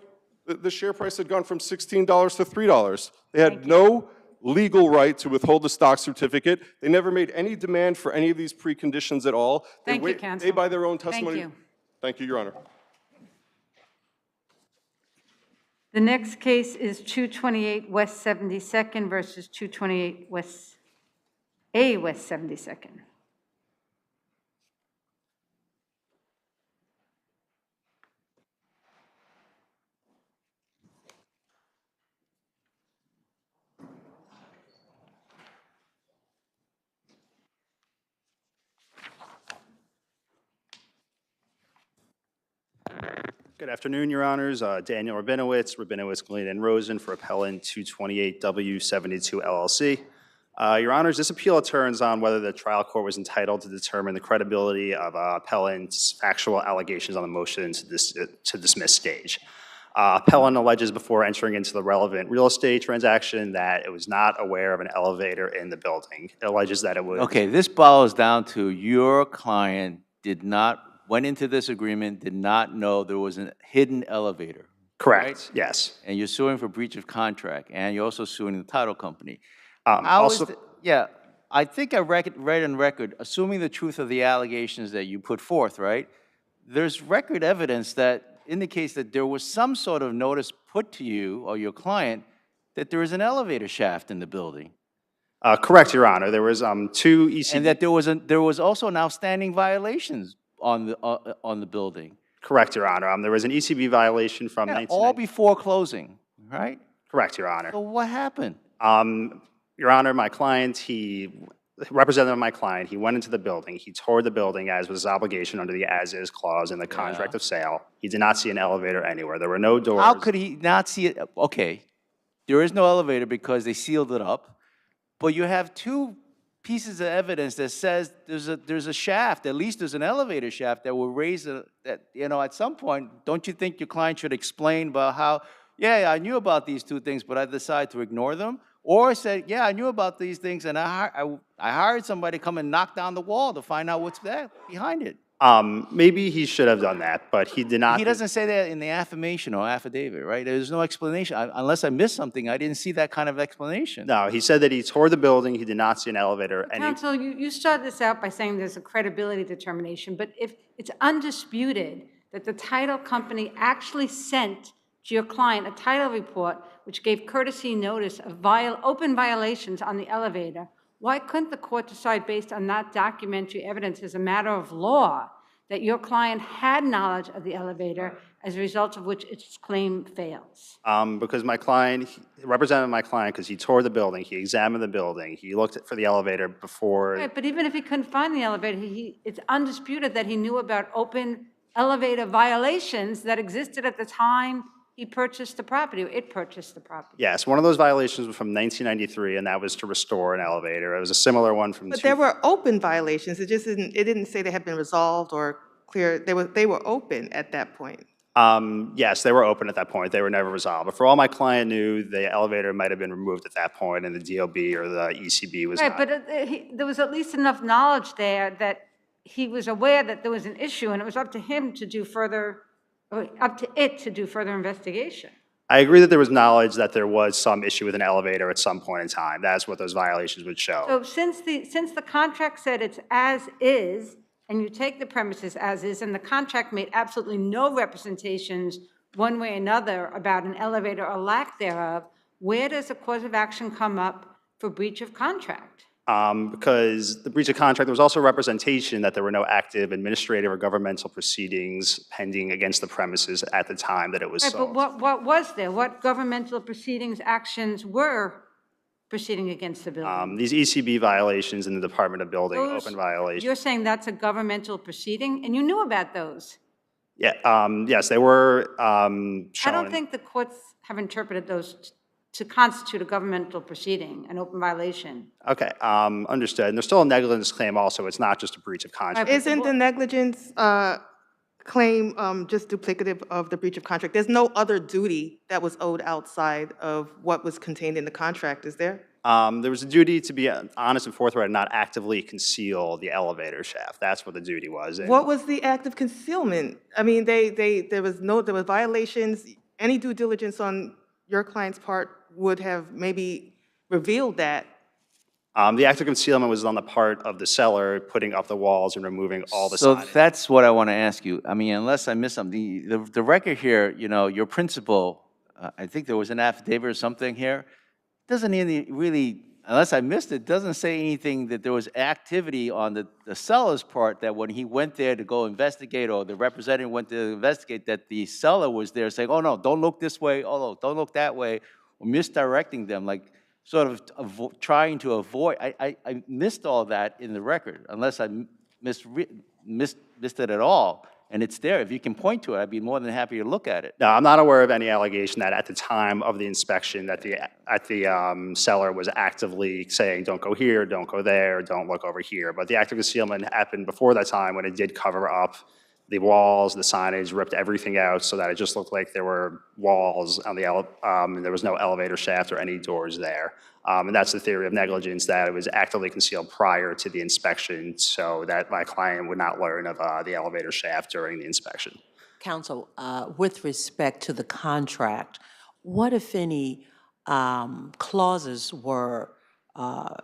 the share price had gone from $16 to $3. They had no legal right to withhold the stock certificate. They never made any demand for any of these preconditions at all. Thank you, counsel. They, by their own testimony. Thank you. Thank you, Your Honor. The next case is 228 West 72nd versus 228 West 72nd. Good afternoon, Your Honors. Daniel Rabinowitz, Glean and Rosen for Appellant 228W72 LLC. Your Honors, this appeal turns on whether the trial court was entitled to determine the credibility of appellant's factual allegations on the motion to dismiss stage. Appellant alleges before entering into the relevant real estate transaction that it was not aware of an elevator in the building. It alleges that it was... Okay, this boils down to your client went into this agreement, did not know there was a hidden elevator. Correct, right? yes. And you're suing for breach of contract, and you're also suing the title company. Yeah, I think I read in record, assuming the truth of the allegations that you put forth, right? there's record evidence that indicates that there was some sort of notice put to you or your client that there is an elevator shaft in the building. Correct, Your Honor. There was two ECB. And that there was also an outstanding violations on the building. Correct, Your Honor. There was an ECB violation from Yeah, 1990. all before closing, right? Correct, Your Honor. So what happened? Your Honor, my client, representative of my client, he went into the building. He toured the building as was his obligation under the as-is clause in the contract of sale. He did not see an elevator anywhere. There were no doors. How could he not see it? Okay, there is no elevator because they sealed it up, but you have two pieces of evidence that says there's a shaft, at least there's an elevator shaft that will raise that, you know, at some point, don't you think your client should explain about how, yeah, I knew about these two things, but I decided to ignore them? Or said, yeah, I knew about these things, and I hired somebody to come and knock down the wall to find out what's there behind it. Maybe he should have done that, but he did not. He doesn't say that in the affirmation or affidavit, right? There's no explanation. Unless I missed something, I didn't see that kind of explanation. No, he said that he toured the building. He did not see an elevator. Counsel, you started this out by saying there's a credibility determination, but if it's undisputed that the title company actually sent to your client a title report which gave courtesy notice of open violations on the elevator, why couldn't the court decide based on that documentary evidence as a matter of law that your client had knowledge of the elevator as a result of which its claim fails? Because my client, represented my client, because he toured the building, he examined the building, he looked for the elevator before. Right, but even if he couldn't find the elevator, it's undisputed that he knew about open elevator violations that existed at the time he purchased the property, or it purchased the property. Yes, one of those violations was from 1993, and that was to restore an elevator. It was a similar one from. But there were open violations. It just didn't say they had been resolved or clear. They were open at that point. Yes, they were open at that point. They were never resolved. But for all my client knew, the elevator might have been removed at that point, and the DOB or the ECB was right, not. but there was at least enough knowledge there that he was aware that there was an issue, and it was up to him to do further. Up to it to do further investigation. I agree that there was knowledge that there was some issue with an elevator at some point in time. That's what those violations would show. So since the contract said it's as is, and you take the premises as is, and the contract made absolutely no representations one way or another about an elevator or lack thereof, where does a cause of action come up for breach of contract? Because the breach of contract, there was also representation that there were no active administrative or governmental proceedings pending against the premises at the time that it was sold. But what was there? What governmental proceedings, actions were proceeding against the building? These ECB violations in the Department of Building, open violations. You're saying that's a governmental proceeding, and you knew about those? Yeah, yes, they were shown. I don't think the courts have interpreted those to constitute a governmental proceeding, an open violation. Okay, understood. And there's still a negligence claim also. It's not just a breach of contract. Isn't the negligence claim just duplicative of the breach of contract? There's no other duty that was owed outside of what was contained in the contract, is there? There was a duty to be honest and forthright and not actively conceal the elevator shaft. That's what the duty was. What was the act of concealment? I mean, there was violations. Any due diligence on your client's part would have maybe revealed that. The act of concealment was on the part of the seller putting up the walls and removing all the So signage. that's what I want to ask you. I mean, unless I missed something, the record here, you know, your principal, I think there was an affidavit or something here, doesn't really, unless I missed it, doesn't say anything that there was activity on the seller's part that when he went there to go investigate or the representative went to investigate that the seller was there saying, oh no, don't look this way, oh no, don't look that way, or misdirecting them, like sort of trying to avoid. I missed all that in the record, unless I missed it at all. And it's there. If you can point to it, I'd be more than happy to look at it. No, I'm not aware of any allegation that at the time of the inspection that the seller was actively saying, don't go here, don't go there, don't look over here. But the act of concealment happened before that time when it did cover up the walls, the signage, ripped everything out so that it just looked like there were walls on the and there was no elevator shaft or any doors there. And that's the theory of negligence, that it was actively concealed prior to the inspection so that my client would not learn of the elevator shaft during the inspection. Counsel, with respect to the contract, what, if any, clauses were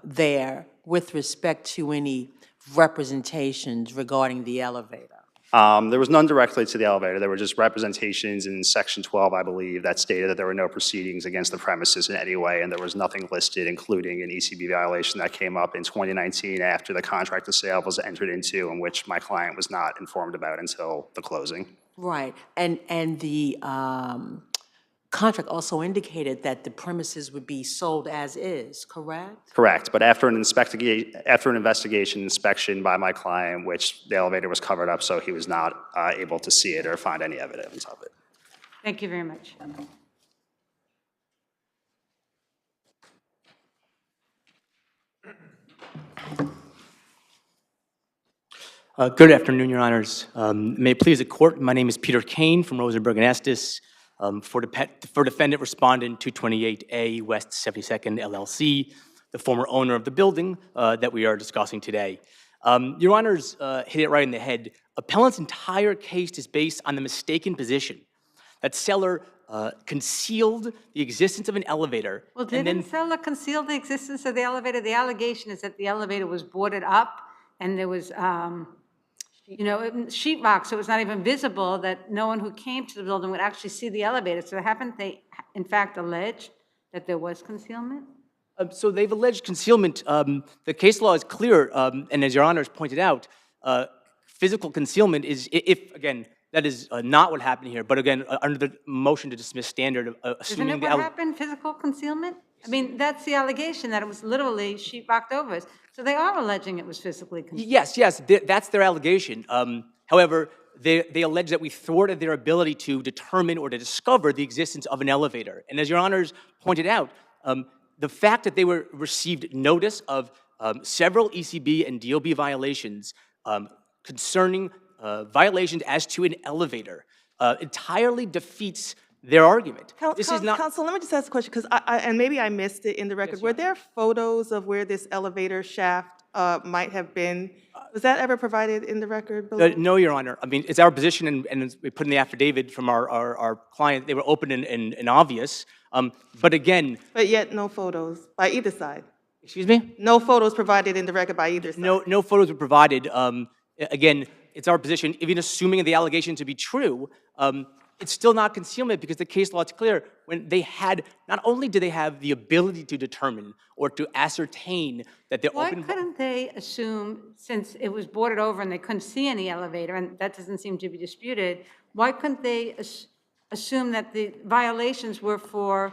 there with respect to any representations regarding the elevator? There was none directly to the elevator. There were just representations in Section 12, I believe, that stated that there were no proceedings against the premises in any way, and there was nothing listed, including an ECB violation that came up in 2019 after the contract of sale was entered into, in which my client was not informed about until the closing. Right, and the contract also indicated that the premises would be sold as is, correct? Correct, but after an investigation inspection by my client, which the elevator was covered up, so he was not able to see it or find any evidence of it. Thank you very much. Good afternoon, Your Honors. May it please the Court, my name is Peter Kane from Rosenberg and Estes for defendant respondent 228A West 72nd LLC, the former owner of the building that we are discussing today. Your Honors hit it right in the head. Appellant's entire case is based on the mistaken position that seller concealed the existence of an elevator. Well, didn't seller conceal the existence of the elevator? The allegation is that the elevator was boarded up and there was, sheetrock, so it was not even visible, that no one who came to the building would actually see the elevator. So haven't they, in fact, alleged that there was concealment? So they've alleged concealment. The case law is clear, and as Your Honors pointed out, physical concealment is, if, again, that is not what happened here, but again, under the motion to dismiss standard, assuming Isn't it what happened, physical concealment? I mean, that's the allegation, that it was literally sheetrocked over us. So they are alleging it was physically concealed. Yes, that's their allegation. However, they allege that we thwarted their ability to determine or to discover the existence of an elevator. And as Your Honors pointed out, the fact that they received notice of several ECB and DOB violations concerning violations as to an elevator entirely defeats their argument. This is not. Counsel, let me just ask a question, because and maybe I missed it in the record. Yes, were there photos of where this elevator shaft might have been? Was that ever provided in the record? No, Your Honor. I mean, it's our position, and we put in the affidavit from our client. They were open and obvious. But again. But yet no photos by either side. Excuse me? No photos provided in the record by either side. No photos were provided. Again, it's our position, even assuming the allegation to be true, it's still not concealment because the case law is clear. When they had, not only do they have the ability to determine or to ascertain that they're open. Why couldn't they assume, since it was boarded over and they couldn't see any elevator, and that doesn't seem to be disputed, why couldn't they assume that the violations were for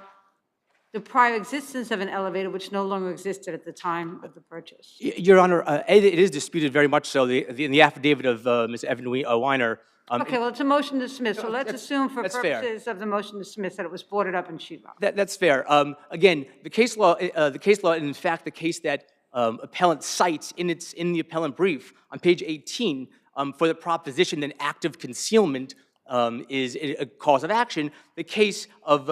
the prior existence of an elevator, which no longer existed at the time of the purchase? Your Honor, it is disputed very much so. In the affidavit of Ms. Evan Weiner. Okay, well, it's a motion to dismiss, so let's assume for fair. purposes of the motion to dismiss that it was boarded up in sheetrock. That's fair. Again, the case law, and in fact, the case that appellant cites in the appellant brief on page 18 for the proposition that active concealment is a cause of action. The case of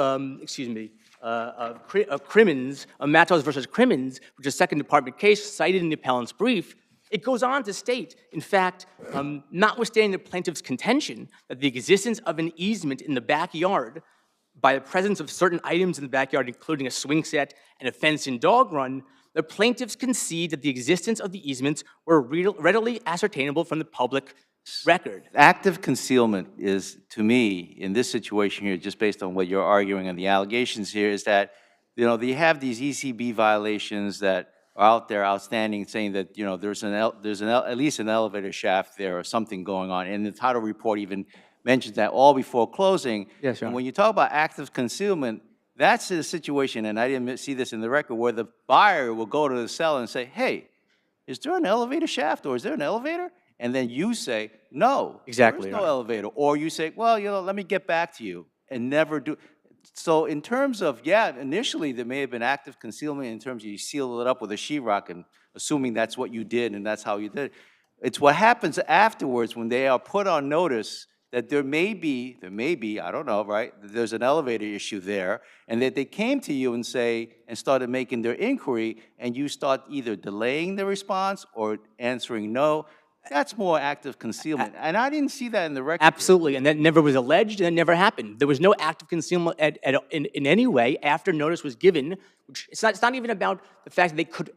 Crimmins, Matos versus Crimmins, which is a Second Department case cited in the appellant's brief. It goes on to state, in fact, notwithstanding the plaintiff's contention that the existence of an easement in the backyard by the presence of certain items in the backyard, including a swing set and a fenced-in dog run, the plaintiffs concede that the existence of the easements were readily ascertainable from the public record. Active concealment is, to me, in this situation here, just based on what you're arguing and the allegations here, is that, you have these ECB violations that are out there outstanding, saying that, there's at least an elevator shaft there or something going on. And the title report even mentions that all before closing. Yes, Your Honor. And when you talk about active concealment, that's a situation, and I didn't see this in the record, where the buyer will go to the seller and say, hey, is there an elevator shaft or is there an elevator? And then you say, no, Exactly, there's no Your Honor. elevator. Or you say, well, let me get back to you, and never do. So in terms of, initially there may have been active concealment in terms of you seal it up with a sheetrock and assuming that's what you did and that's how you did it. It's what happens afterwards when they are put on notice that there may be, I don't know, right, there's an elevator issue there, and that they came to you and started making their inquiry, and you start either delaying the response or answering no. That's more active concealment, and I didn't see that in the record. Absolutely, and that never was alleged, and that never happened. There was no active concealment in any way after notice was given. It's not even about the fact that they could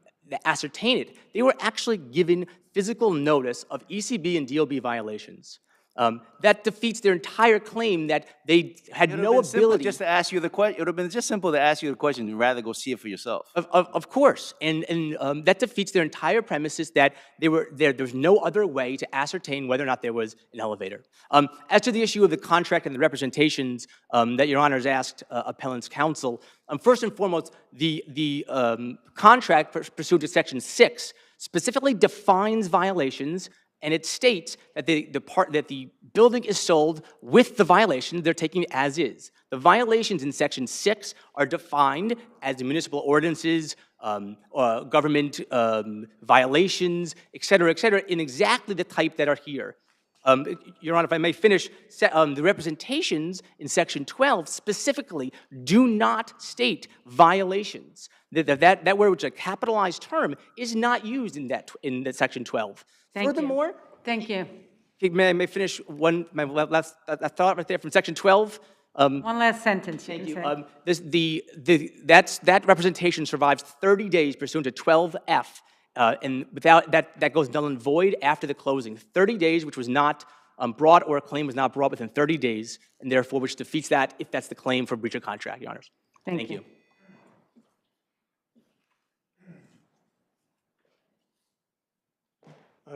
ascertain it. They were actually given physical notice of ECB and DOB violations. That defeats their entire claim that they had no ability. Just to ask you the question, it would have been just simple to ask you the question and rather go see it for yourself. Of course, and that defeats their entire premises that there's no other way to ascertain whether or not there was an elevator. As to the issue of the contract and the representations that Your Honors asked appellant's counsel, first and foremost, the contract pursuant to Section 6 specifically defines violations, and it states that the building is sold with the violation they're taking as is. The violations in Section 6 are defined as the municipal ordinances, government violations, et cetera, in exactly the type that are here. Your Honor, if I may finish, the representations in Section 12 specifically do not state violations. That word, which is a capitalized term, is not used in that Section 12. Furthermore, Thank you. May I finish my last thought right there from Section 12? One last sentence. Thank you. That representation survives 30 days pursuant to 12F, and without that goes null and void after the closing. 30 days, which was not brought, or a claim was not brought within 30 days, and therefore which defeats that if that's the claim for breach of contract, Your Honors. Thank you.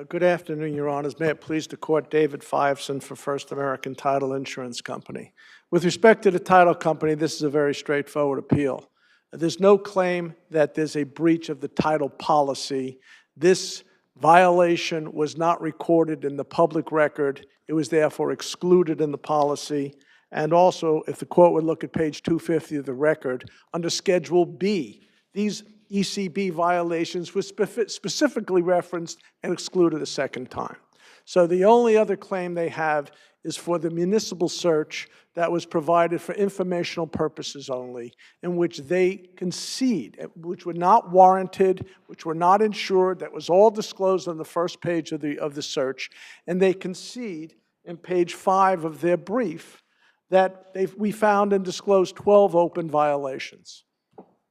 Good afternoon, Your Honors. May it please the Court, David Fiveson for First American Title Insurance Company. With respect to the title company, this is a very straightforward appeal. There's no claim that there's a breach of the title policy. This violation was not recorded in the public record. It was therefore excluded in the policy. And also, if the Court would look at page 250 of the record, under Schedule B, these ECB violations were specifically referenced and excluded a second time. So the only other claim they have is for the municipal search that was provided for informational purposes only, in which they concede, which were not warranted, which were not insured, that was all disclosed on the first page of the search, and they concede in page 5 of their brief that we found and disclosed 12 open violations.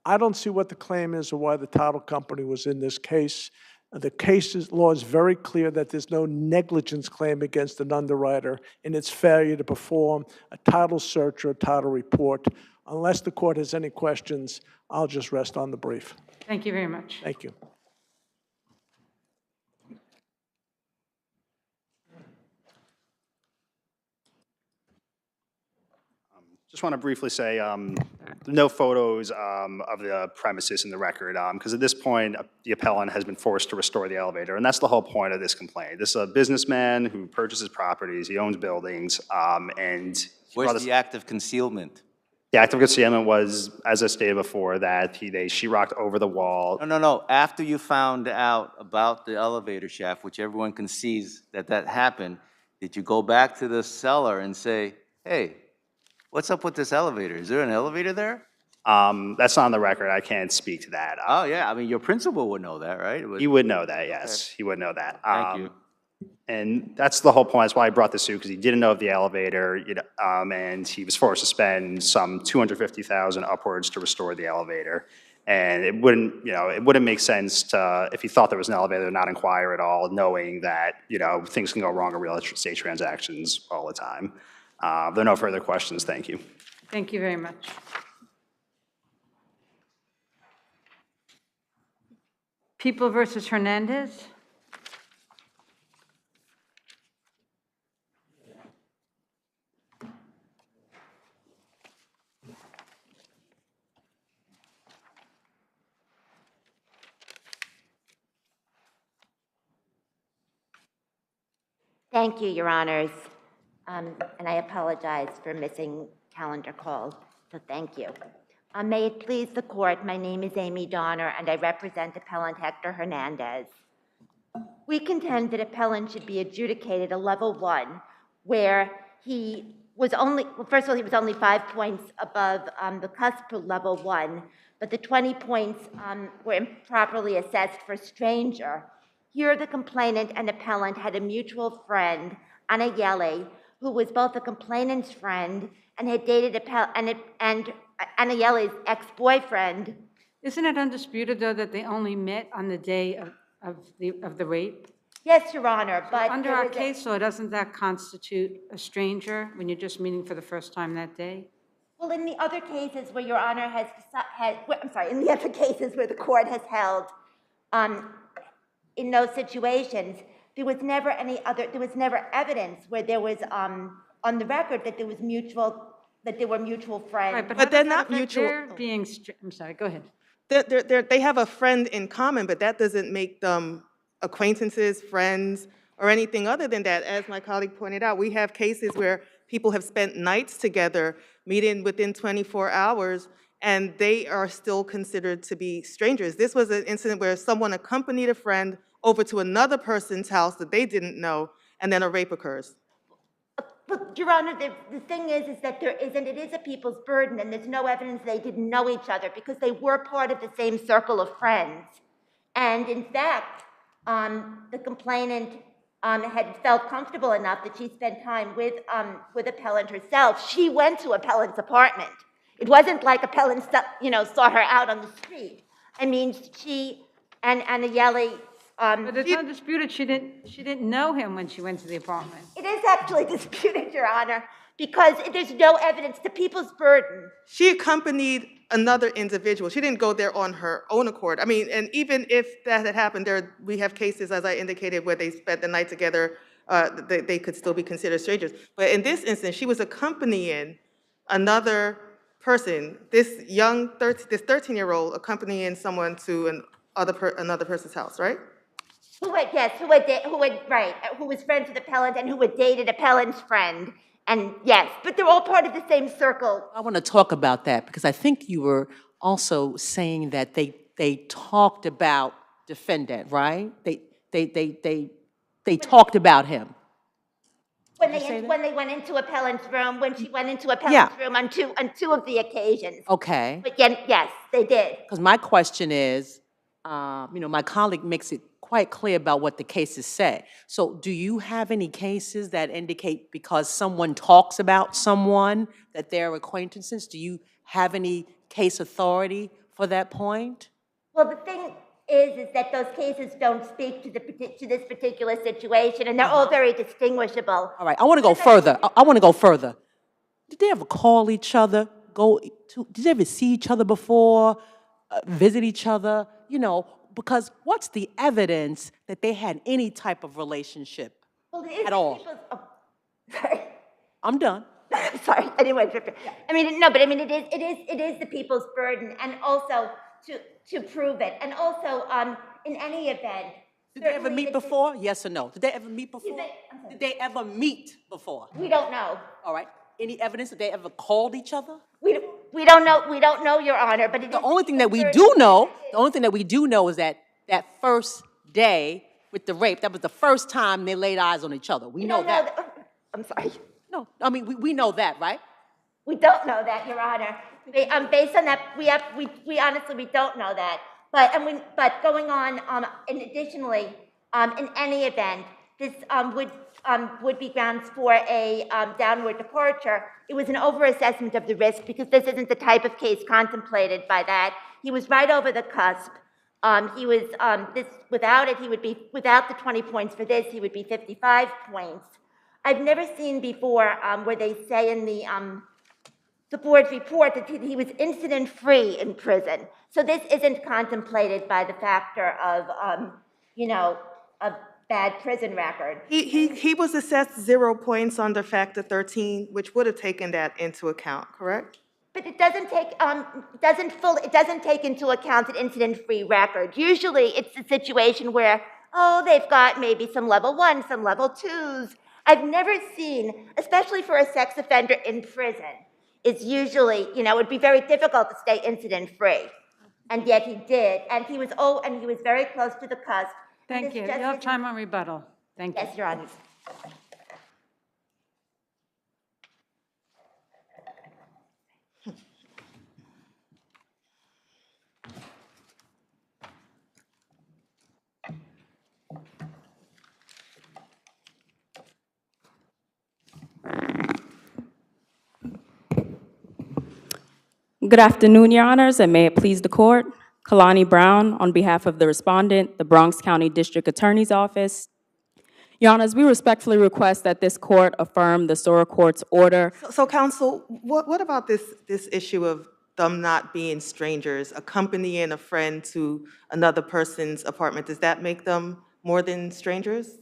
I don't see what the claim is or why the title company was in this case. The law is very clear that there's no negligence claim against an underwriter in its failure to perform a title search or a title report. Unless the Court has any questions, I'll just rest on the brief. Thank you very much. Thank you. Just want to briefly say, no photos of the premises in the record, because at this point, the appellant has been forced to restore the elevator, and that's the whole point of this complaint. This is a businessman who purchases properties, he owns buildings, and... Where's the act of concealment? The act of concealment was, as I stated before, that they sheetrocked over the wall. No. After you found out about the elevator shaft, which everyone concedes that happened, did you go back to the seller and say, hey, what's up with this elevator? Is there an elevator there? That's not on the record. I can't speak to that. Oh, yeah. I mean, your principal would know that, right? He would know that, yes. Okay. He would know that. Thank you. And that's the whole point. That's why I brought this suit, because he didn't know of the elevator, and he was forced to spend some $250,000 upwards to restore the elevator. And it wouldn't make sense to, if he thought there was an elevator, not inquire at all, knowing that, things can go wrong in real estate transactions all the time. If there are no further questions, thank you. Thank you very much. People versus Hernandez. Thank you, Your Honors. And I apologize for missing calendar calls, so thank you. May it please the Court, my name is Amy Donner, and I represent Appellant Hector Hernandez. We contend that Appellant should be adjudicated a level 1, where he was only, well, first of all, he was only 5 points above the cusp of level 1, but the 20 points were improperly assessed for stranger. Here, the complainant and appellant had a mutual friend, Anna Yele, who was both the complainant's friend and had dated and Anna Yele's ex-boyfriend. Isn't it undisputed, though, that they only met on the day of the rape? Yes, Your Honor, but Under there our was a- case law, doesn't that constitute a stranger when you're just meeting for the first time that day? Well, in the other cases where Your Honor in the other cases where the court has held, in those situations, there was never evidence where there was, on the record that there were mutual friends. Right, but But how they're does that not affect mutual. their being, I'm sorry, go ahead. They have a friend in common, but that doesn't make them acquaintances, friends, or anything other than that. As my colleague pointed out, we have cases where people have spent nights together, meeting within 24 hours, and they are still considered to be strangers. This was an incident where someone accompanied a friend over to another person's house that they didn't know, and then a rape occurs. But, Your Honor, the thing is that it is a people's burden, and there's no evidence they didn't know each other because they were part of the same circle of friends. And in fact, the complainant had felt comfortable enough that she spent time with Appellant herself. She went to Appellant's apartment. It wasn't like Appellant saw her out on the street. I mean, she and Anayeli. But it's undisputed she didn't know him when she went to the apartment. It is actually disputed, Your Honor, because there's no evidence. The people's burden. She accompanied another individual. She didn't go there on her own accord. I mean, and even if that had happened, we have cases, as I indicated, where they spent the night together, they could still be considered strangers. But in this instance, she was accompanying another person, this 13-year-old accompanying someone to another person's house, right? Who was friends with Appellant and who had dated Appellant's friend. And yes, but they're all part of the same circle. I want to talk about that because I think you were also saying that they talked about defendant, right? They talked about him. When they went into Appellant's room, when she went into Appellant's room on two of the occasions. Okay. But yes, they did. Because my question is, my colleague makes it quite clear about what the cases say. So do you have any cases that indicate because someone talks about someone that they're acquaintances? Do you have any case authority for that point? Well, the thing is that those cases don't speak to this particular situation, and they're all very distinguishable. All right, I want to go further. I want to go further. Did they ever call each other? Did they ever see each other before? Visit each other? Because what's the evidence that they had any type of relationship at all? Sorry. I'm done. Sorry, I didn't want to interrupt you. I mean, no, but I mean, it is the people's burden, and also to prove it, and also in any event. Did they ever meet before? Yes or no? Did they ever meet before? Did they ever meet before? We don't know. All right. Any evidence that they ever called each other? We don't know. We don't know, Your Honor. But the only thing that we do know, is that first day with the rape, that was the first time they laid eyes on each other. We know that. I'm sorry. No, I mean we know that, right? We don't know that, Your Honor. Based on that, we honestly don't know that. But going on, and additionally, in any event, this would be grounds for a downward departure. It was an overassessment of the risk because this isn't the type of case contemplated by that. He was right over the cusp. Without the 20 points for this, he would be 55 points. I've never seen before where they say in the board's report that he was incident-free in prison. So this isn't contemplated by the factor of, a bad prison record. He was assessed 0 points under factor 13, which would have taken that into account, correct? But it doesn't take into account an incident-free record. Usually, it's a situation where they've got maybe some level 1, some level 2s. I've never seen, especially for a sex offender in prison, it's usually, it would be very difficult to stay incident-free. And yet he did, and he was very close to the cusp. Thank you. You have time on rebuttal. Thank you. Yes, Your Honor. Good afternoon, Your Honors, and may it please the court. Kalani Brown, on behalf of the respondent, the Bronx County District Attorney's Office, Your Honors, we respectfully request that this court affirm the Sora Court's order. So counsel, what about this issue of them not being strangers, accompanying a friend to another person's apartment? Does that make them more than strangers?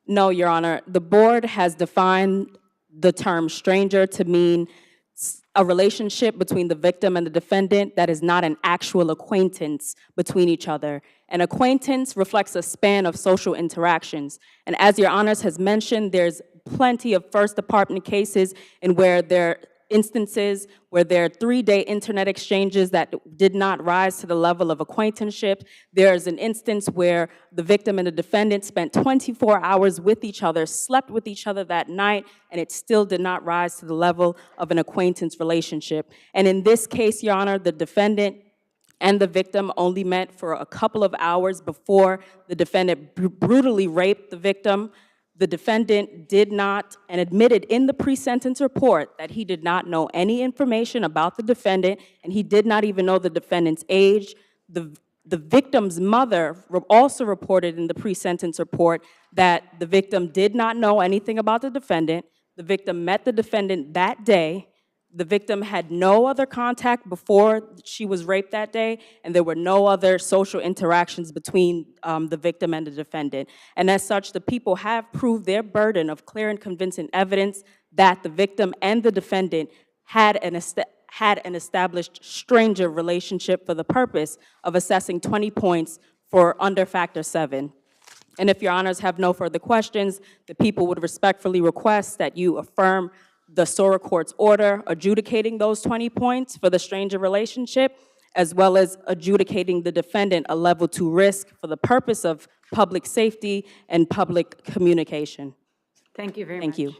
No, Your Honor. The board has defined the term stranger to mean a relationship between the victim and the defendant that is not an actual acquaintance between each other. An acquaintance reflects a span of social interactions. And as Your Honors has mentioned, there's plenty of First Department cases in where there instances where there are 3-day internet exchanges that did not rise to the level of acquaintanceship. There's an instance where the victim and the defendant spent 24 hours with each other, slept with each other that night, and it still did not rise to the level of an acquaintance relationship. And in this case, Your Honor, the defendant and the victim only met for a couple of hours before the defendant brutally raped the victim. The defendant did not, and admitted in the pre-sentence report, that he did not know any information about the defendant, and he did not even know the defendant's age. The victim's mother also reported in the pre-sentence report that the victim did not know anything about the defendant. The victim met the defendant that day. The victim had no other contact before she was raped that day, and there were no other social interactions between the victim and the defendant. And as such, the people have proved their burden of clear and convincing evidence that the victim and the defendant had an established stranger relationship for the purpose of assessing 20 points for under Factor 7. And if Your Honors have no further questions, the people would respectfully request that you affirm the Sora Court's order adjudicating those 20 points for the stranger relationship, as well as adjudicating the defendant a level 2 risk for the purpose of public safety and public communication. Thank you very much. Thank you.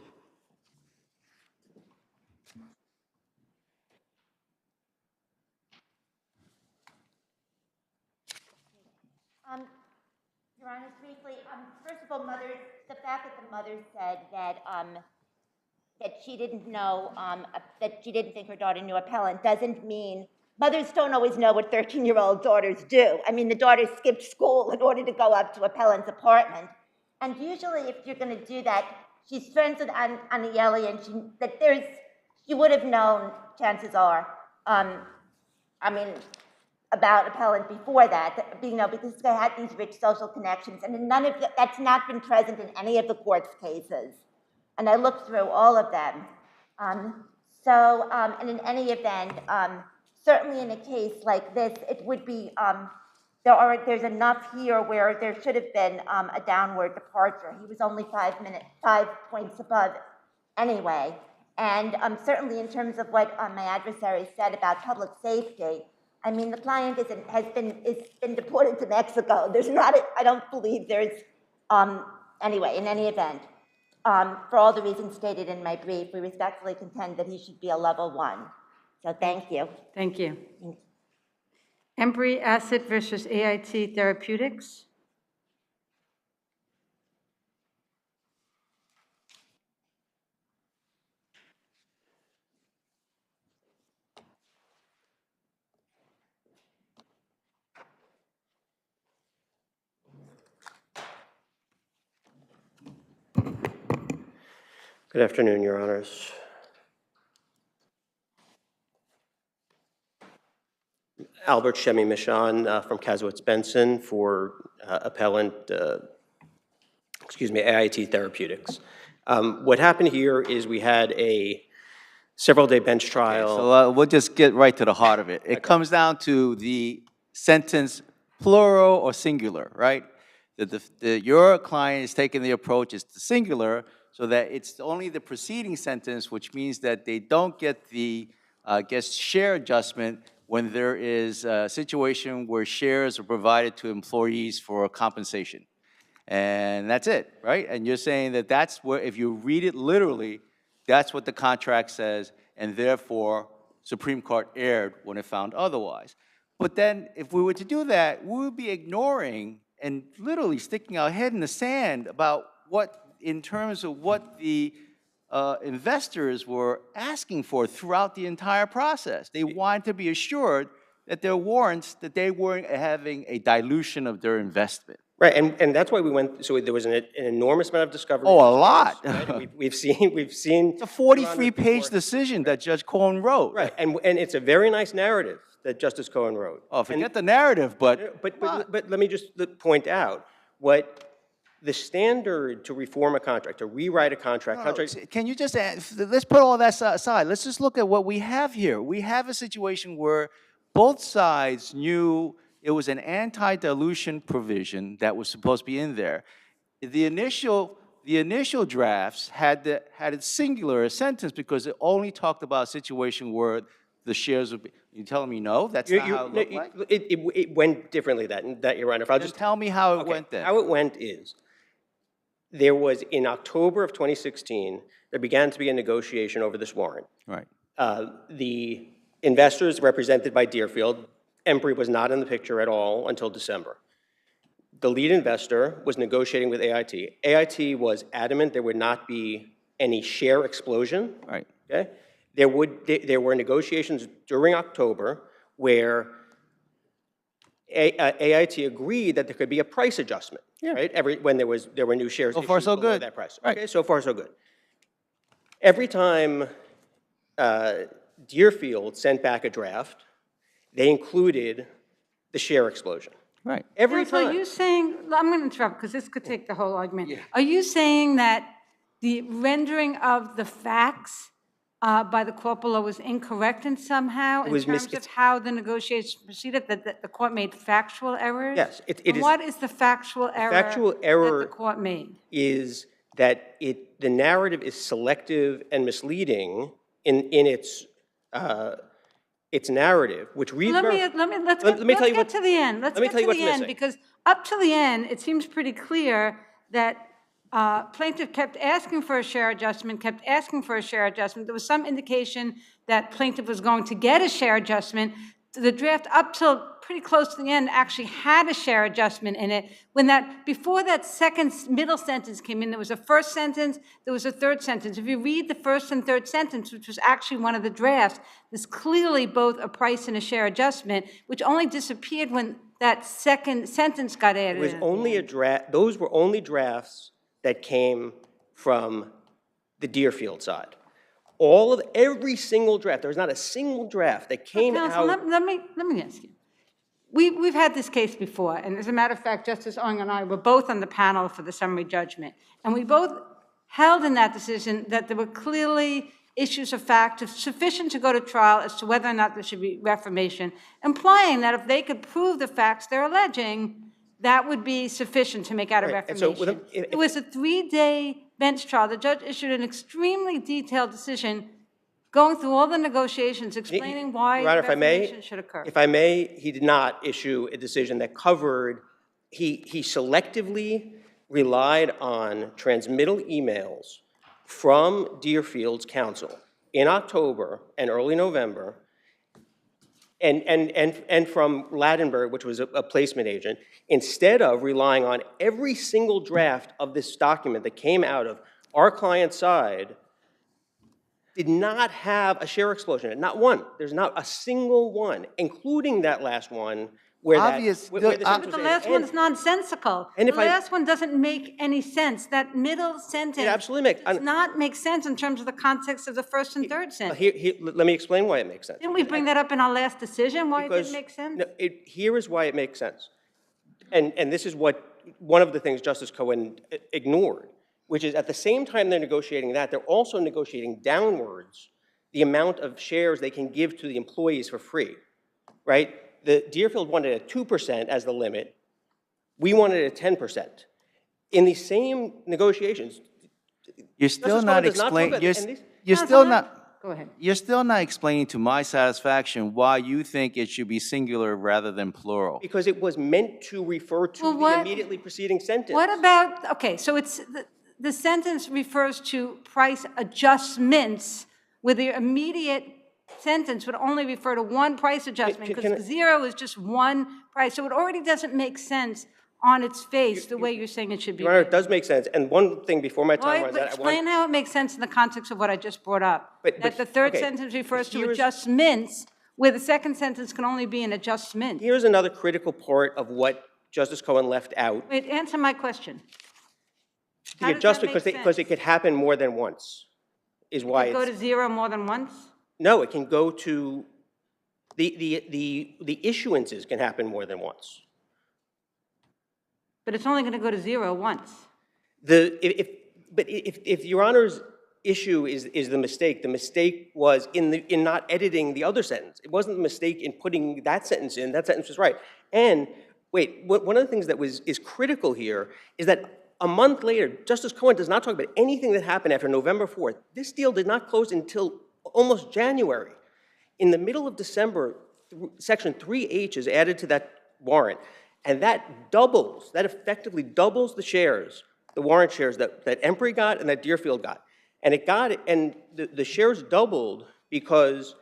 Your Honor, briefly, first of all, the fact that the mother said that that she didn't know, that she didn't think her daughter knew Appellant doesn't mean, mothers don't always know what 13-year-old daughters do. I mean, the daughter skipped school in order to go up to Appellant's apartment. And usually if you're gonna do that, she's friends with Aniele, and she would have known, chances are, I mean, about Appellant before that, you know, because they had these rich social connections, and that's not been present in any of the court's cases. And I looked through all of them. And in any event, certainly in a case like this, it would be, there's enough here where there should have been a downward departure. He was only 5 points above anyway. And certainly in terms of what my adversary said about public safety, I mean, the client is been deported to Mexico. I don't believe there's, anyway, in any event, for all the reasons stated in my brief, we respectfully contend that he should be a level 1. So thank you. Thank you. Embry Acid versus AIT Therapeutics. Good afternoon, Your Honors. Albert Shemi Michon from Kasowitz Benson for Appellant, AIT Therapeutics. What happened here is we had a several-day bench trial. Okay, so we'll just get right to the heart of it. It comes down to the sentence plural or singular, right? Your client is taking the approach is the singular, so that it's only the preceding sentence, which means that they don't get the share adjustment when there is a situation where shares are provided to employees for compensation. And that's it, right? And you're saying that that's where, if you read it literally, that's what the contract says, and therefore, Supreme Court erred when it found otherwise. But then, if we were to do that, we would be ignoring and literally sticking our head in the sand about in terms of what the investors were asking for throughout the entire process. They wanted to be assured that their warrants, that they weren't having a dilution of their investment. Right, and that's why we went, so there was an enormous amount of discovery. Oh, a in this lot. case, right? We've seen. It's a 43-page decision that Judge Cohen wrote. Right, and it's a very nice narrative that Justice Cohen wrote. Oh, forget the narrative, but But let me just point out what the standard to reform a contract, to rewrite a contract. can you just, let's put all that aside. Let's just look at what we have here. We have a situation where both sides knew it was an anti-dilution provision that was supposed to be in there. The initial drafts had it singular, a sentence, because it only talked about a situation where the shares would be. You telling me no? That's not how it looked like? It went differently, that, Your Honor. If I'll just tell me how it went then. How it went is, there was, in October of 2016, there began to be a negotiation over this warrant. Right. The investors represented by Deerfield, Embry was not in the picture at all until December. The lead investor was negotiating with AIT. AIT was adamant there would not be any share explosion. Right. Okay? There were negotiations during October where AIT agreed that there could be a price adjustment, right? When there were new shares So far, issued so below good. that price. Right. Okay, so far, so good. Every time Deerfield sent back a draft, they included the share explosion. Right. Every Counsel, time. are you saying, I'm going to interrupt because this could take the whole argument. Are you saying that the rendering of the facts by the court below was incorrect in somehow in terms of how the negotiations proceeded, that the court made factual errors? Yes, it And is. what is the factual error that the court made? Is that the narrative is selective and misleading in its narrative, which reads. Let's get to the end. Let's get to the end, because up to the end, it seems pretty clear that plaintiff kept asking for a share adjustment, There was some indication that plaintiff was going to get a share adjustment. The draft up till pretty close to the end actually had a share adjustment in it. Before that second middle sentence came in, there was a first sentence, there was a third sentence. If you read the first and third sentence, which was actually one of the drafts, there's clearly both a price and a share adjustment, which only disappeared when that second sentence got added. It was only a draft. Those were only drafts that came from the Deerfield side. Every single draft, there was not a single draft that came Counsel, out. let me ask you. We've had this case before, and as a matter of fact, Justice Ong and I were both on the panel for the summary judgment, and we both held in that decision that there were clearly issues of fact sufficient to go to trial as to whether or not there should be reformation, implying that if they could prove the facts they're alleging, that would be sufficient to make out a reformation. It was a 3-day bench trial. The judge issued an extremely detailed decision going through all the negotiations, explaining why Your Honor, reformation should occur. If I may, he did not issue a decision that covered, he selectively relied on transmittal emails from Deerfield's counsel in October and early November, and from Ladenburg, which was a placement agent, instead of relying on every single draft of this document that came out of our client's side, did not have a share explosion. Not one. There's not a single one, including that last one, where But the last one's nonsensical. The last one doesn't make any sense. That middle sentence does not make sense in terms of the context of the first and third sentence. Let me explain why it makes sense. Didn't we bring that up in our last decision, why it didn't make sense? Here is why it makes sense. And this is one of the things Justice Cohen ignored, which is at the same time they're negotiating that, they're also negotiating downwards the amount of shares they can give to the employees for free, right? The Deerfield wanted a 2% as the limit. We wanted a 10%. In the same negotiations, you're still not explaining. Go ahead. You're still not explaining to my satisfaction why you think it should be singular rather than plural. Because it was meant to refer to the immediately preceding sentence. What about, okay, so it's the sentence refers to price adjustments, where the immediate sentence would only refer to one price adjustment, because 0 is just one price. So it already doesn't make sense on its face the way you're saying it should be. Your Honor, it does make sense. And one thing before my time runs out, explain how it makes sense in the context of what I just brought up. That the third sentence refers to adjustments, where the second sentence can only be an adjustment. Here's another critical part of what Justice Cohen left out Wait, answer my question. How the does that adjustment make because it could happen more than once, is why Go it's. to zero more than once? No, it can go to, the issuances can happen more than once. But it's only going to go to zero once. If Your Honor's issue is the mistake was in not editing the other sentence. It wasn't the mistake in putting that sentence in. That sentence was right. And wait, one of the things that is critical here is that a month later, Justice Cohen does not talk about anything that happened after November 4th. This deal did not close until almost January. In the middle of December, Section 3H is added to that warrant, and that effectively doubles the shares, the warrant shares that Embry got and that Deerfield got. And the shares doubled because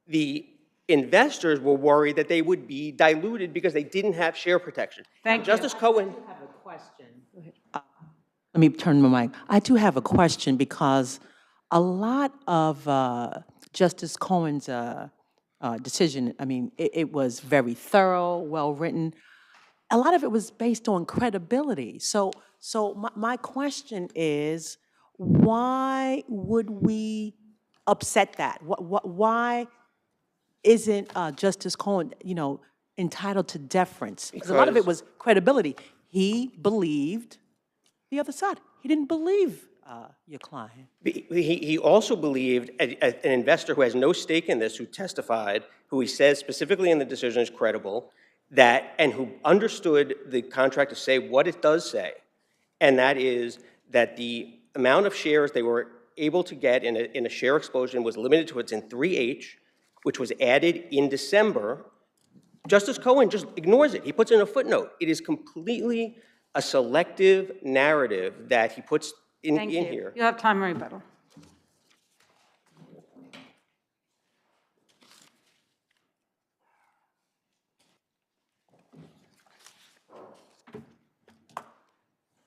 the investors were worried that they would be diluted because they didn't have share protection. Thank you. Justice Cohen. I have a question. Let me turn my mic. I do have a question because a lot of Justice Cohen's decision, I mean, it was very thorough, well-written. A lot of it was based on credibility. So my question is, why would we upset that? Why isn't Justice Cohen, entitled to deference? Because a lot of it was credibility. He believed the other side. He didn't believe your client. He also believed an investor who has no stake in this, who testified, who he says specifically in the decision is credible, and who understood the contract to say what it does say, and that is that the amount of shares they were able to get in a share explosion was limited to what's in 3H, which was added in December. Justice Cohen just ignores it. He puts in a footnote. It is completely a selective narrative that he puts in here. You have time, rebuttal.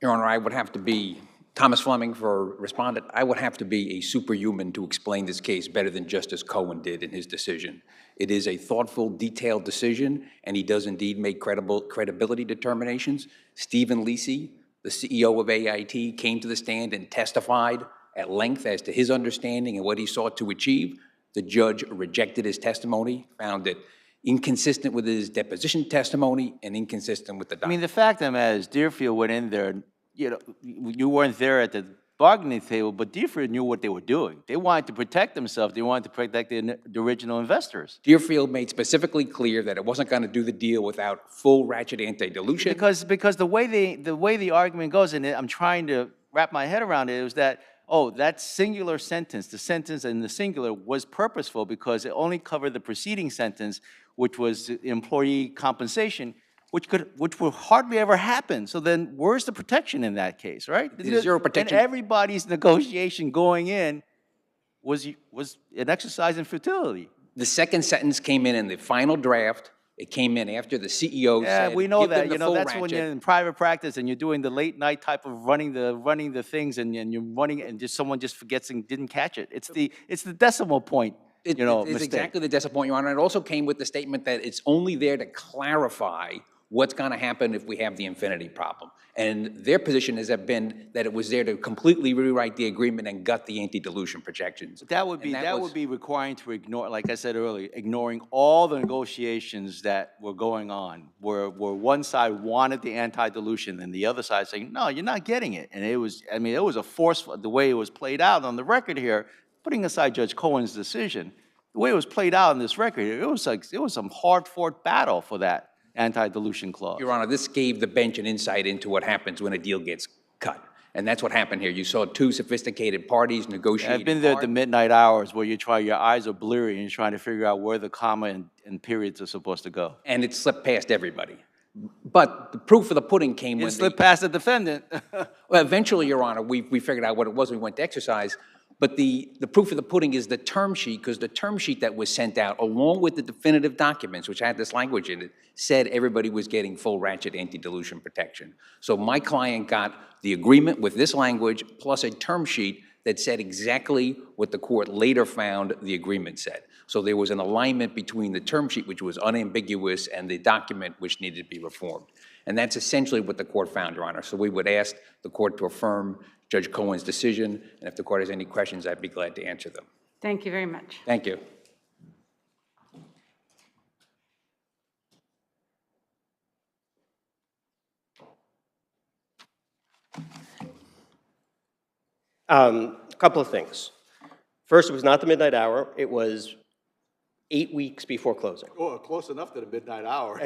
Your Honor, I would have to be, Thomas Fleming for respondent, I would have to be a superhuman to explain this case better than Justice Cohen did in his decision. It is a thoughtful, detailed decision, and he does indeed make credibility determinations. Stephen Lisi, the CEO of AIT, came to the stand and testified at length as to his understanding and what he sought to achieve. The judge rejected his testimony, found it inconsistent with his deposition testimony and inconsistent with the document. I mean, the fact of the matter is Deerfield went in there, you weren't there at the bargaining table, but Deerfield knew what they were doing. They wanted to protect themselves. They wanted to protect the original investors. Deerfield made specifically clear that it wasn't going to do the deal without full ratchet anti-dilution. Because the way the argument goes, and I'm trying to wrap my head around it, is that, oh, that singular sentence, the sentence in the singular, was purposeful because it only covered the preceding sentence, which was employee compensation, which will hardly ever happen. So then where's the protection in that case, right? There's zero protection. And everybody's negotiation going in was an exercise in futility. The second sentence came in the final draft. It came in after the CEO said, we know give them that. the full That's when ratchet. you're in private practice and you're doing the late night type of running the things, and you're running and just someone just forgets and didn't catch it. It's the decimal point. It's mistake. exactly the decimal point, Your Honor. It also came with the statement that it's only there to clarify what's going to happen if we have the infinity problem. And their position has been that it was there to completely rewrite the agreement and gut the anti-dilution projections. That would be requiring to ignore, like I said earlier, ignoring all the negotiations that were going on, where one side wanted the anti-dilution and the other side saying, no, you're not getting it. And it was a forceful, the way it was played out on the record here, putting aside Judge Cohen's decision, the way it was played out in this record, it was some hard-fought battle for that anti-dilution clause. Your Honor, this gave the bench an insight into what happens when a deal gets cut. And that's what happened here. You saw two sophisticated parties negotiating. I've been there at the midnight hours where your eyes are blurry and you're trying to figure out where the comma and periods are supposed to go. And it slipped past everybody. But the proof of the pudding came when it slipped past the defendant. Well, eventually, Your Honor, we figured out what it was. We went to exercise. But the proof of the pudding is the term sheet, because the term sheet that was sent out, along with the definitive documents, which had this language in it, said everybody was getting full ratchet anti-dilution protection. So my client got the agreement with this language plus a term sheet that said exactly what the court later found the agreement said. So there was an alignment between the term sheet, which was unambiguous, and the document which needed to be reformed. And that's essentially what the court found, Your Honor. So we would ask the court to affirm Judge Cohen's decision, and if the court has any questions, I'd be glad to answer them. Thank you very much. Thank you. A couple of things. First, it was not the midnight hour. It was 8 weeks before closing. Oh, close enough to the midnight hour.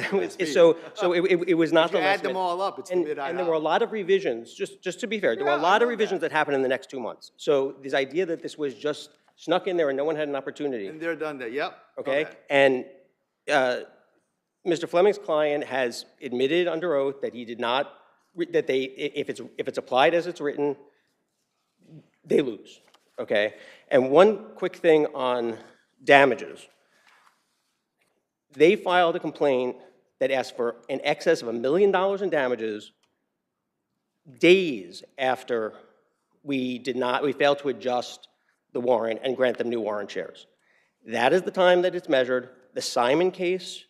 So it was not If you the add last them minute. all up, it's the midnight And there were a lot of revisions, just to be fair, there were a lot of revisions that happened in the next 2 months. So this idea that this was just snuck in there and no one had an opportunity. And they're done there, yep. Okay? And Mr. Fleming's client has admitted under oath that he did not, that they, if it's applied as it's written, they lose, okay? And one quick thing on damages. They filed a complaint that asked for in excess of $1 million in damages days after we failed to adjust the warrant and grant them new warrant shares. That is the time that it's measured. The Simon case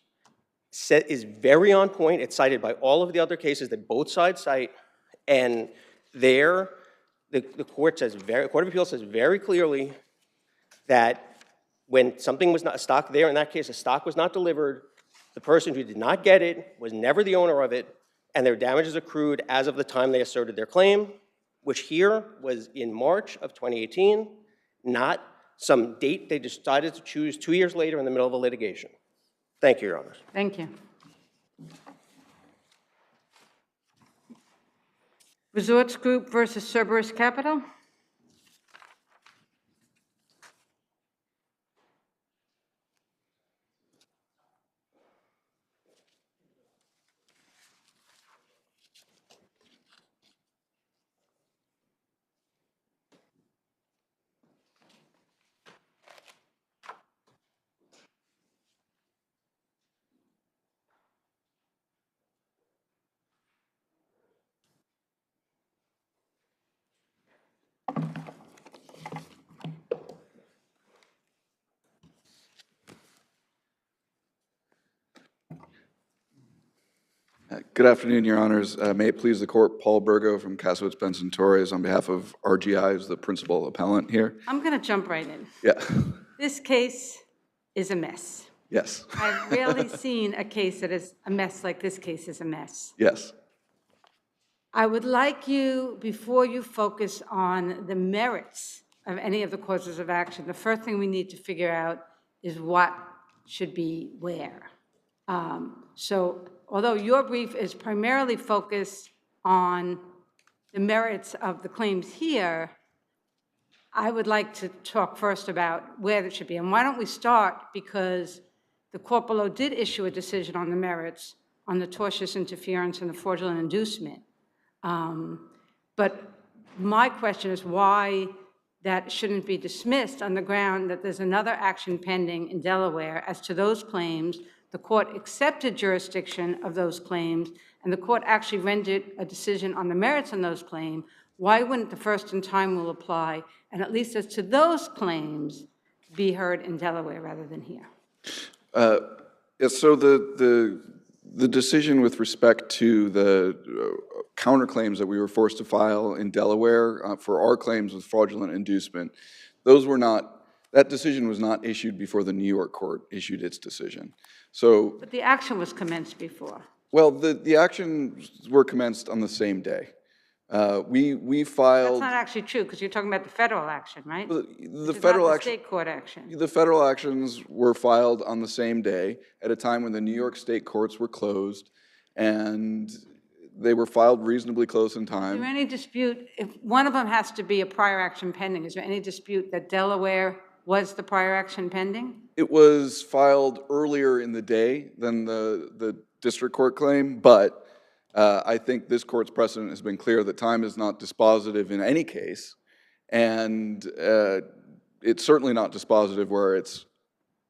is very on point. It's cited by all of the other cases that both sides cite, and there, the Court of Appeals says very clearly that when something was not, a stock there, in that case, a stock was not delivered, the person who did not get it was never the owner of it, and their damages accrued as of the time they asserted their claim, which here was in March of 2018, not some date they decided to choose 2 years later in the middle of a litigation. Thank you, Your Honors. Thank you. Resorts Group versus Cerberus Capital. Good afternoon, Your Honors. May it please the Court, Paul Burgo from Casowitz Benson Torres on behalf of RGI as the principal appellant here. I'm going to jump right in. Yeah. This case is a mess. Yes. I've rarely seen a case that is a mess like this case is a mess. Yes. I would like you, before you focus on the merits of any of the causes of action, the first thing we need to figure out is what should be where. So although your brief is primarily focused on the merits of the claims here, I would like to talk first about where it should be. And why don't we start, because the court below did issue a decision on the merits on the tortious interference and the fraudulent inducement. But my question is why that shouldn't be dismissed on the ground that there's another action pending in Delaware as to those claims. The court accepted jurisdiction of those claims, and the court actually rendered a decision on the merits on those claims. Why wouldn't the first in time rule apply, and at least as to those claims, be heard in Delaware rather than here? Yes, so the decision with respect to the counterclaims that we were forced to file in Delaware for our claims with fraudulent inducement, those were not, that decision was not issued before the New York court issued its decision. So, but the action was commenced before. Well, the actions were commenced on the same day. We filed. That's not actually true, because you're talking about the federal action, right? The federal action. State court action. The federal actions were filed on the same day at a time when the New York state courts were closed, and they were filed reasonably close in time. Is there any dispute, if one of them has to be a prior action pending, is there any dispute that Delaware was the prior action pending? It was filed earlier in the day than the district court claim, but I think this court's precedent has been clear that time is not dispositive in any case, and it's certainly not dispositive where it's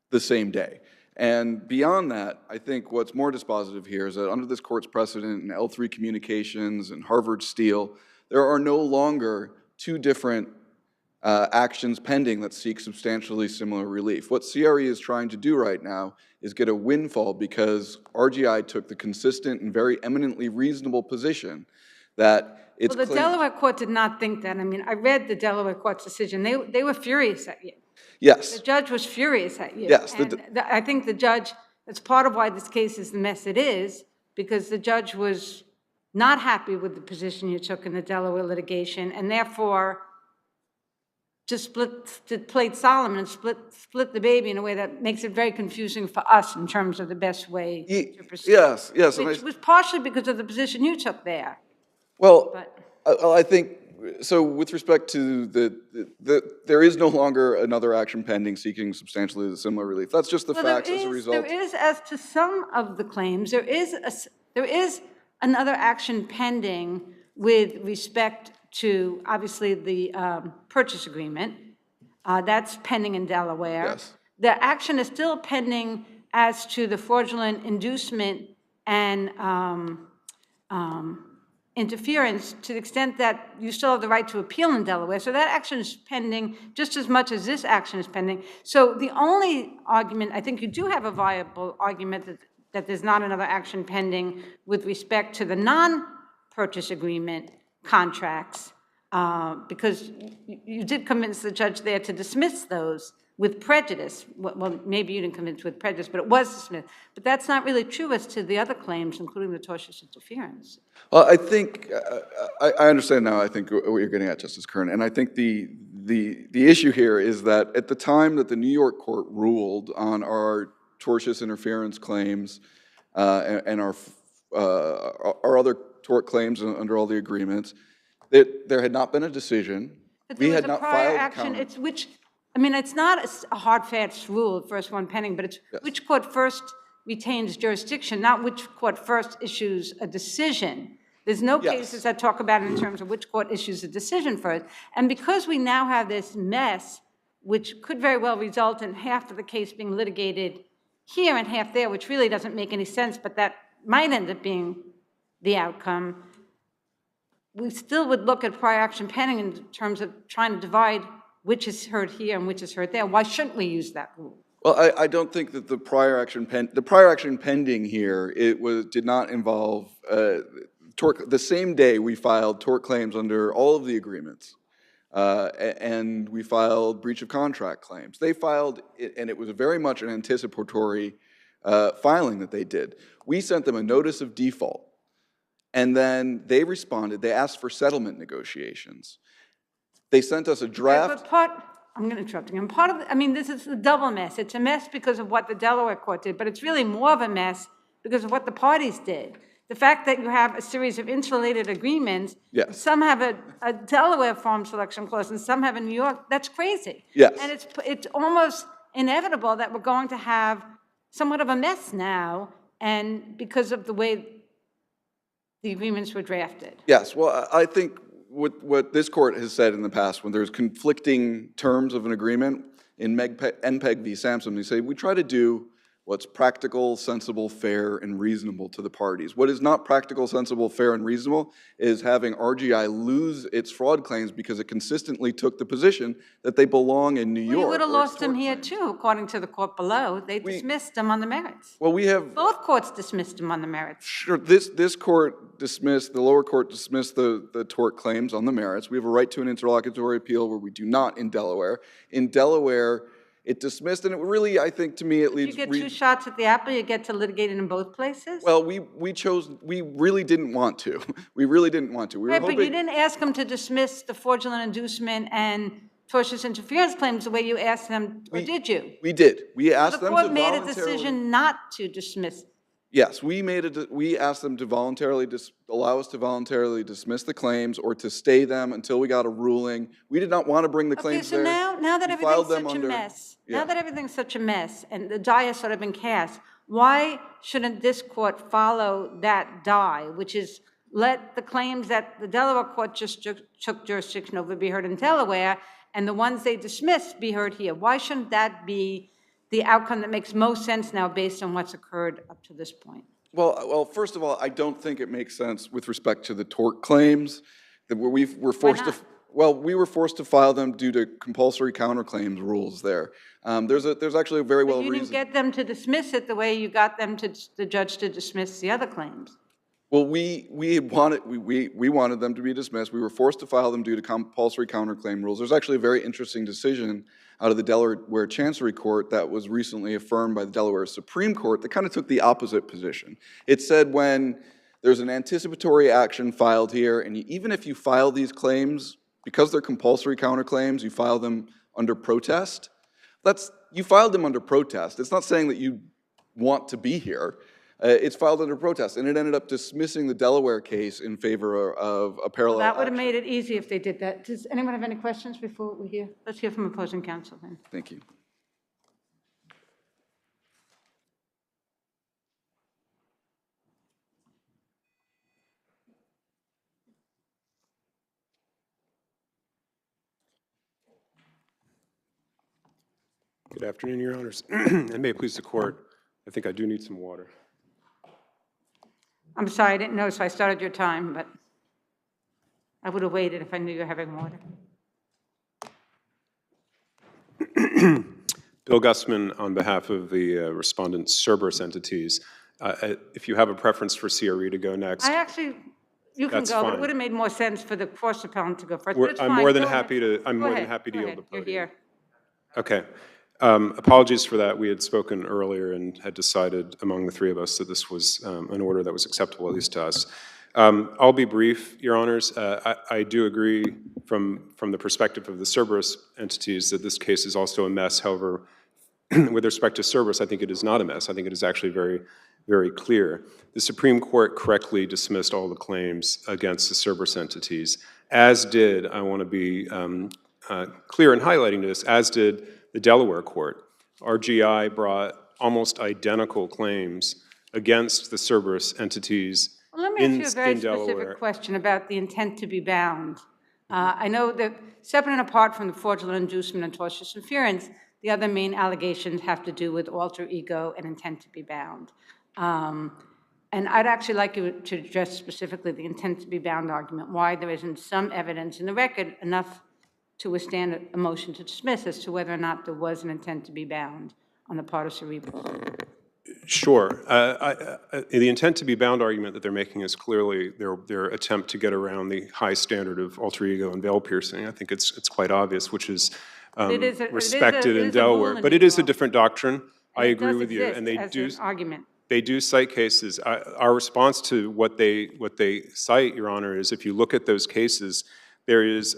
the same day. And beyond that, I think what's more dispositive here is that under this court's precedent in L3 Communications and Harvard Steel, there are no longer two different actions pending that seek substantially similar relief. What CRE is trying to do right now is get a windfall because RGI took the consistent and very eminently reasonable position that its Well, the claims... Delaware court did not think that. I mean, I read the Delaware court's decision. They were furious at you. Yes. The judge was furious at you. Yes. I think the judge, that's part of why this case is the mess it is, because the judge was not happy with the position you took in the Delaware litigation, and therefore just played Solomon and split the baby in a way that makes it very confusing for us in terms of the best way to proceed. Yes. Which was partially because of the position you took there. Well, I think, so with respect to there is no longer another action pending seeking substantially similar relief. That's just the facts as a result. There is, as to some of the claims, there is another action pending with respect to, obviously, the purchase agreement. That's pending in Delaware. Yes. The action is still pending as to the fraudulent inducement and interference, to the extent that you still have the right to appeal in Delaware. So that action is pending just as much as this action is pending. So the only argument, I think you do have a viable argument that there's not another action pending with respect to the non-purchase agreement contracts, because you did convince the judge there to dismiss those with prejudice. Well, maybe you didn't convince with prejudice, but it was dismissed. But that's not really true as to the other claims, including the tortious interference. Well, I think, I understand now, I think, what you're getting at, Justice Kern. And I think the issue here is that at the time that the New York court ruled on our tortious interference claims and our other tort claims under all the agreements, there had not been a decision. But there was a prior action, it's which, I mean, it's not a hard, fast rule, first one pending, but it's which court first retains jurisdiction, not which court first issues a decision. There's no cases that talk about it in terms of which court issues a decision first. And because we now have this mess, which could very well result in half of the case being litigated here and half there, which really doesn't make any sense, but that might end up being the outcome, we still would look at prior action pending in terms of trying to divide which is heard here and which is heard there. Why shouldn't we use that rule? Well, I don't think that the prior action pending here, did not involve tort. The same day we filed tort claims under all of the agreements, and we filed breach of contract claims. They filed it, and it was very much an anticipatory filing that they did. We sent them a notice of default, and then they responded. They asked for settlement negotiations. They sent us a draft. But I'm going to interrupt you. I mean, this is a double mess. It's a mess because of what the Delaware court did, but it's really more of a mess because of what the parties did. The fact that you have a series of interrelated agreements, some have a Delaware form selection clause and some have a New York, that's crazy. Yes. And it's almost inevitable that we're going to have somewhat of a mess now, and because of the way the agreements were drafted. Yes, well, I think what this court has said in the past, when there's conflicting terms of an agreement, in MPEG v. Sampson, they say, we try to do what's practical, sensible, fair, and reasonable to the parties. What is not practical, sensible, fair, and reasonable is having RGI lose its fraud claims because it consistently took the position that they belong in New York. You would have lost them here too, according to the court below. They dismissed them on the merits. Well, we have... Both courts dismissed them on the merits. Sure, this court dismissed, the lower court dismissed the tort claims on the merits. We have a right to an interlocutory appeal where we do not in Delaware. In Delaware, it dismissed, and it really, I think, to me, it leads... You get two shots at the apple, you get to litigate it in both places? Well, we really didn't want to. We really didn't want to. We were Right, hoping... but you didn't ask them to dismiss the fraudulent inducement and tortious interference claims the way you asked them, or did you? We did. We asked them to voluntarily... The court made a decision not to dismiss. Yes, we asked them to voluntarily allow us to voluntarily dismiss the claims or to stay them until we got a ruling. We did not want to bring the claims there. Now that everything's such a mess, now that everything's such a mess and the die has sort of been cast, why shouldn't this court follow that die, which is let the claims that the Delaware court just took jurisdiction over be heard in Delaware, and the ones they dismissed be heard here? Why shouldn't that be the outcome that makes most sense now based on what's occurred up to this point? Well, first of all, I don't think it makes sense with respect to the tort claims that we're forced to... Well, we were forced to file them due to compulsory counterclaims rules there. There's actually a very well You didn't reasoned. get them to dismiss it the way you got them to, the judge to dismiss the other claims. Well, we wanted them to be dismissed. We were forced to file them due to compulsory counterclaim rules. There's actually a very interesting decision out of the Delaware Chancery Court that was recently affirmed by the Delaware Supreme Court that kind of took the opposite position. It said when there's an anticipatory action filed here, and even if you file these claims, because they're compulsory counterclaims, you file them under protest. You filed them under protest. It's not saying that you want to be here. It's filed under protest, and it ended up dismissing the Delaware case in favor of a parallel Well, that would have action. made it easy if they did that. Does anyone have any questions before we hear? Let's hear from opposing counsel then. Thank you. Good afternoon, Your Honors. And may it please the Court, I think I do need some water. I'm sorry, I didn't know, so I started your time, but I would have waited if I knew you were having water. Bill Gustman, on behalf of the respondent Cerberus entities, if you have a preference for CRE to go next. You can That's go, but it fine. would have made more sense for the cross appellant to go first. But it's I'm fine. more than Go happy ahead. to. I'm Go more ahead. than happy to Go yield the ahead. podium. You're here. Okay. Apologies for that. We had spoken earlier and had decided among the three of us that this was an order that was acceptable, at least to us. I'll be brief, Your Honors. I do agree from the perspective of the Cerberus entities that this case is also a mess. However, with respect to Cerberus, I think it is not a mess. I think it is actually very, very clear. The Supreme Court correctly dismissed all the claims against the Cerberus entities, as did, I want to be clear in highlighting this, as did the Delaware court. RGI brought almost identical claims against the Cerberus entities Well, let me ask you a very in Delaware. specific question about the intent to be bound. I know that separate and apart from the fraudulent inducement and tortious interference, the other main allegations have to do with alter ego and intent to be bound. And I'd actually like you to address specifically the intent to be bound argument, why there isn't some evidence in the record enough to withstand a motion to dismiss as to whether or not there was an intent to be bound on the part of Cerberus. Sure. The intent to be bound argument that they're making is clearly their attempt to get around the high standard of alter ego and veil piercing. I think it's quite obvious, which is respected in Delaware. But it is a different doctrine. I agree with you. And they do cite cases. Our response to what they cite, Your Honor, is if you look at those cases, there is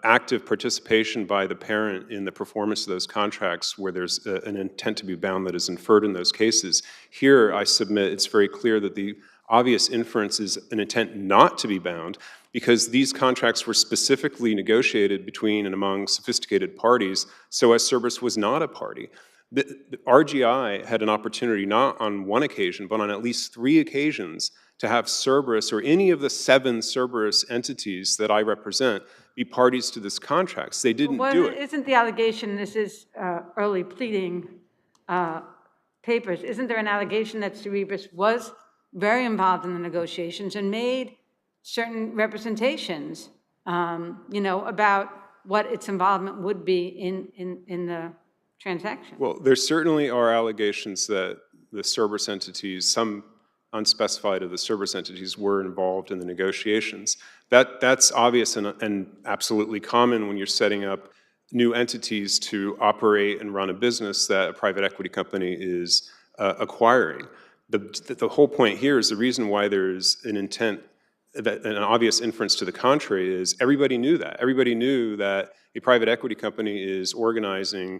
active participation by the parent in the performance of those contracts where there's an intent to be bound that is inferred in those cases. Here, I submit it's very clear that the obvious inference is an intent not to be bound because these contracts were specifically negotiated between and among sophisticated parties, so as Cerberus was not a party. The RGI had an opportunity, not on one occasion, but on at least 3 occasions, to have Cerberus or any of the 7 Cerberus entities that I represent be parties to this contract. They didn't do it. Isn't the allegation, this is early pleading papers, isn't there an allegation that Cerberus was very involved in the negotiations and made certain representations, about what its involvement would be in the transaction? Well, there certainly are allegations that the Cerberus entities, some unspecified of the Cerberus entities, were involved in the negotiations. That's obvious and absolutely common when you're setting up new entities to operate and run a business that a private equity company is acquiring. The whole point here is the reason why there's an intent, an obvious inference to the contrary is everybody knew that. Everybody knew that a private equity company is organizing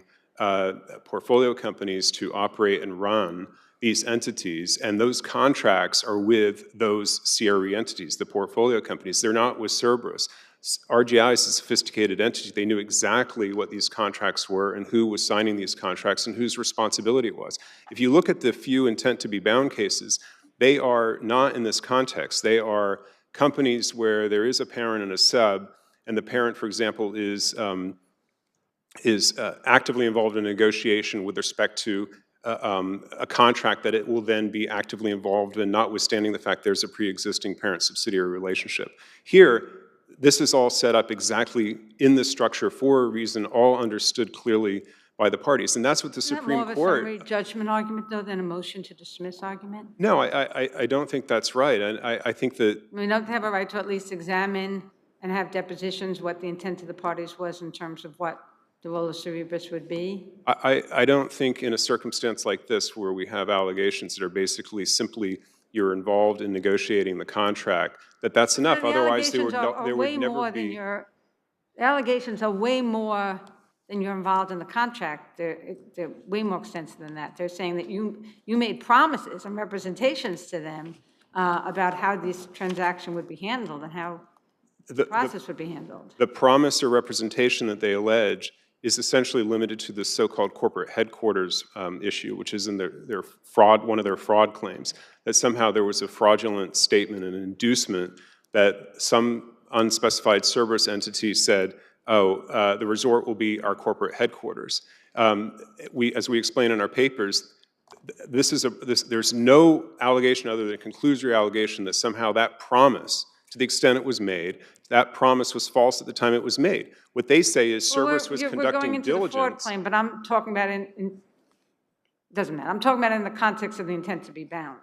portfolio companies to operate and run these entities, and those contracts are with those CRE entities, the portfolio companies. They're not with Cerberus. RGI is a sophisticated entity. They knew exactly what these contracts were and who was signing these contracts and whose responsibility it was. If you look at the few intent to be bound cases, they are not in this context. They are companies where there is a parent and a sub, and the parent, for example, is actively involved in a negotiation with respect to a contract that it will then be actively involved in, notwithstanding the fact there's a pre-existing parent-subsidiary relationship. Here, this is all set up exactly in the structure for a reason, all understood clearly by the parties. And that's what the Supreme Isn't that more of a Court... summary judgment argument, though, than a motion to dismiss argument? No, I don't think that's right. And I think that... We don't have a right to at least examine and have depositions what the intent of the parties was in terms of what the role of cerebris would be? I don't think in a circumstance like this where we have allegations that are basically simply you're involved in negotiating the contract, that's enough. Otherwise, there would never be... The allegations are way more than you're involved in the contract. They're way more extensive than that. They're saying that you made promises and representations to them about how this transaction would be handled and how the process would be handled. The promise or representation that they allege is essentially limited to the so-called corporate headquarters issue, which is in their fraud, one of their fraud claims, that somehow there was a fraudulent statement, an inducement that some unspecified Cerberus entity said, oh, the resort will be our corporate headquarters. As we explain in our papers, there's no allegation other than a conclusory allegation that somehow that promise, to the extent it was made, that promise was false at the time it was made. What they say is Cerberus was conducting we're going into diligence. The fraud claim, but I'm talking about doesn't matter. I'm talking about in the context of the intent to be bound.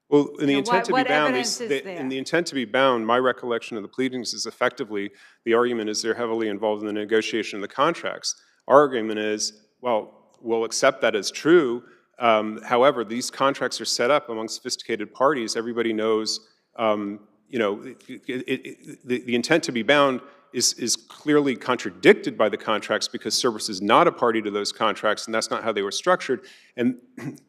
Well, in the intent to be bound, in the intent to be bound, my recollection of the pleadings is effectively the argument is they're heavily involved in the negotiation of the contracts. Our argument is, well, we'll accept that as true. However, these contracts are set up among sophisticated parties. Everybody knows, the intent to be bound is clearly contradicted by the contracts because Cerberus is not a party to those contracts, and that's not how they were structured. And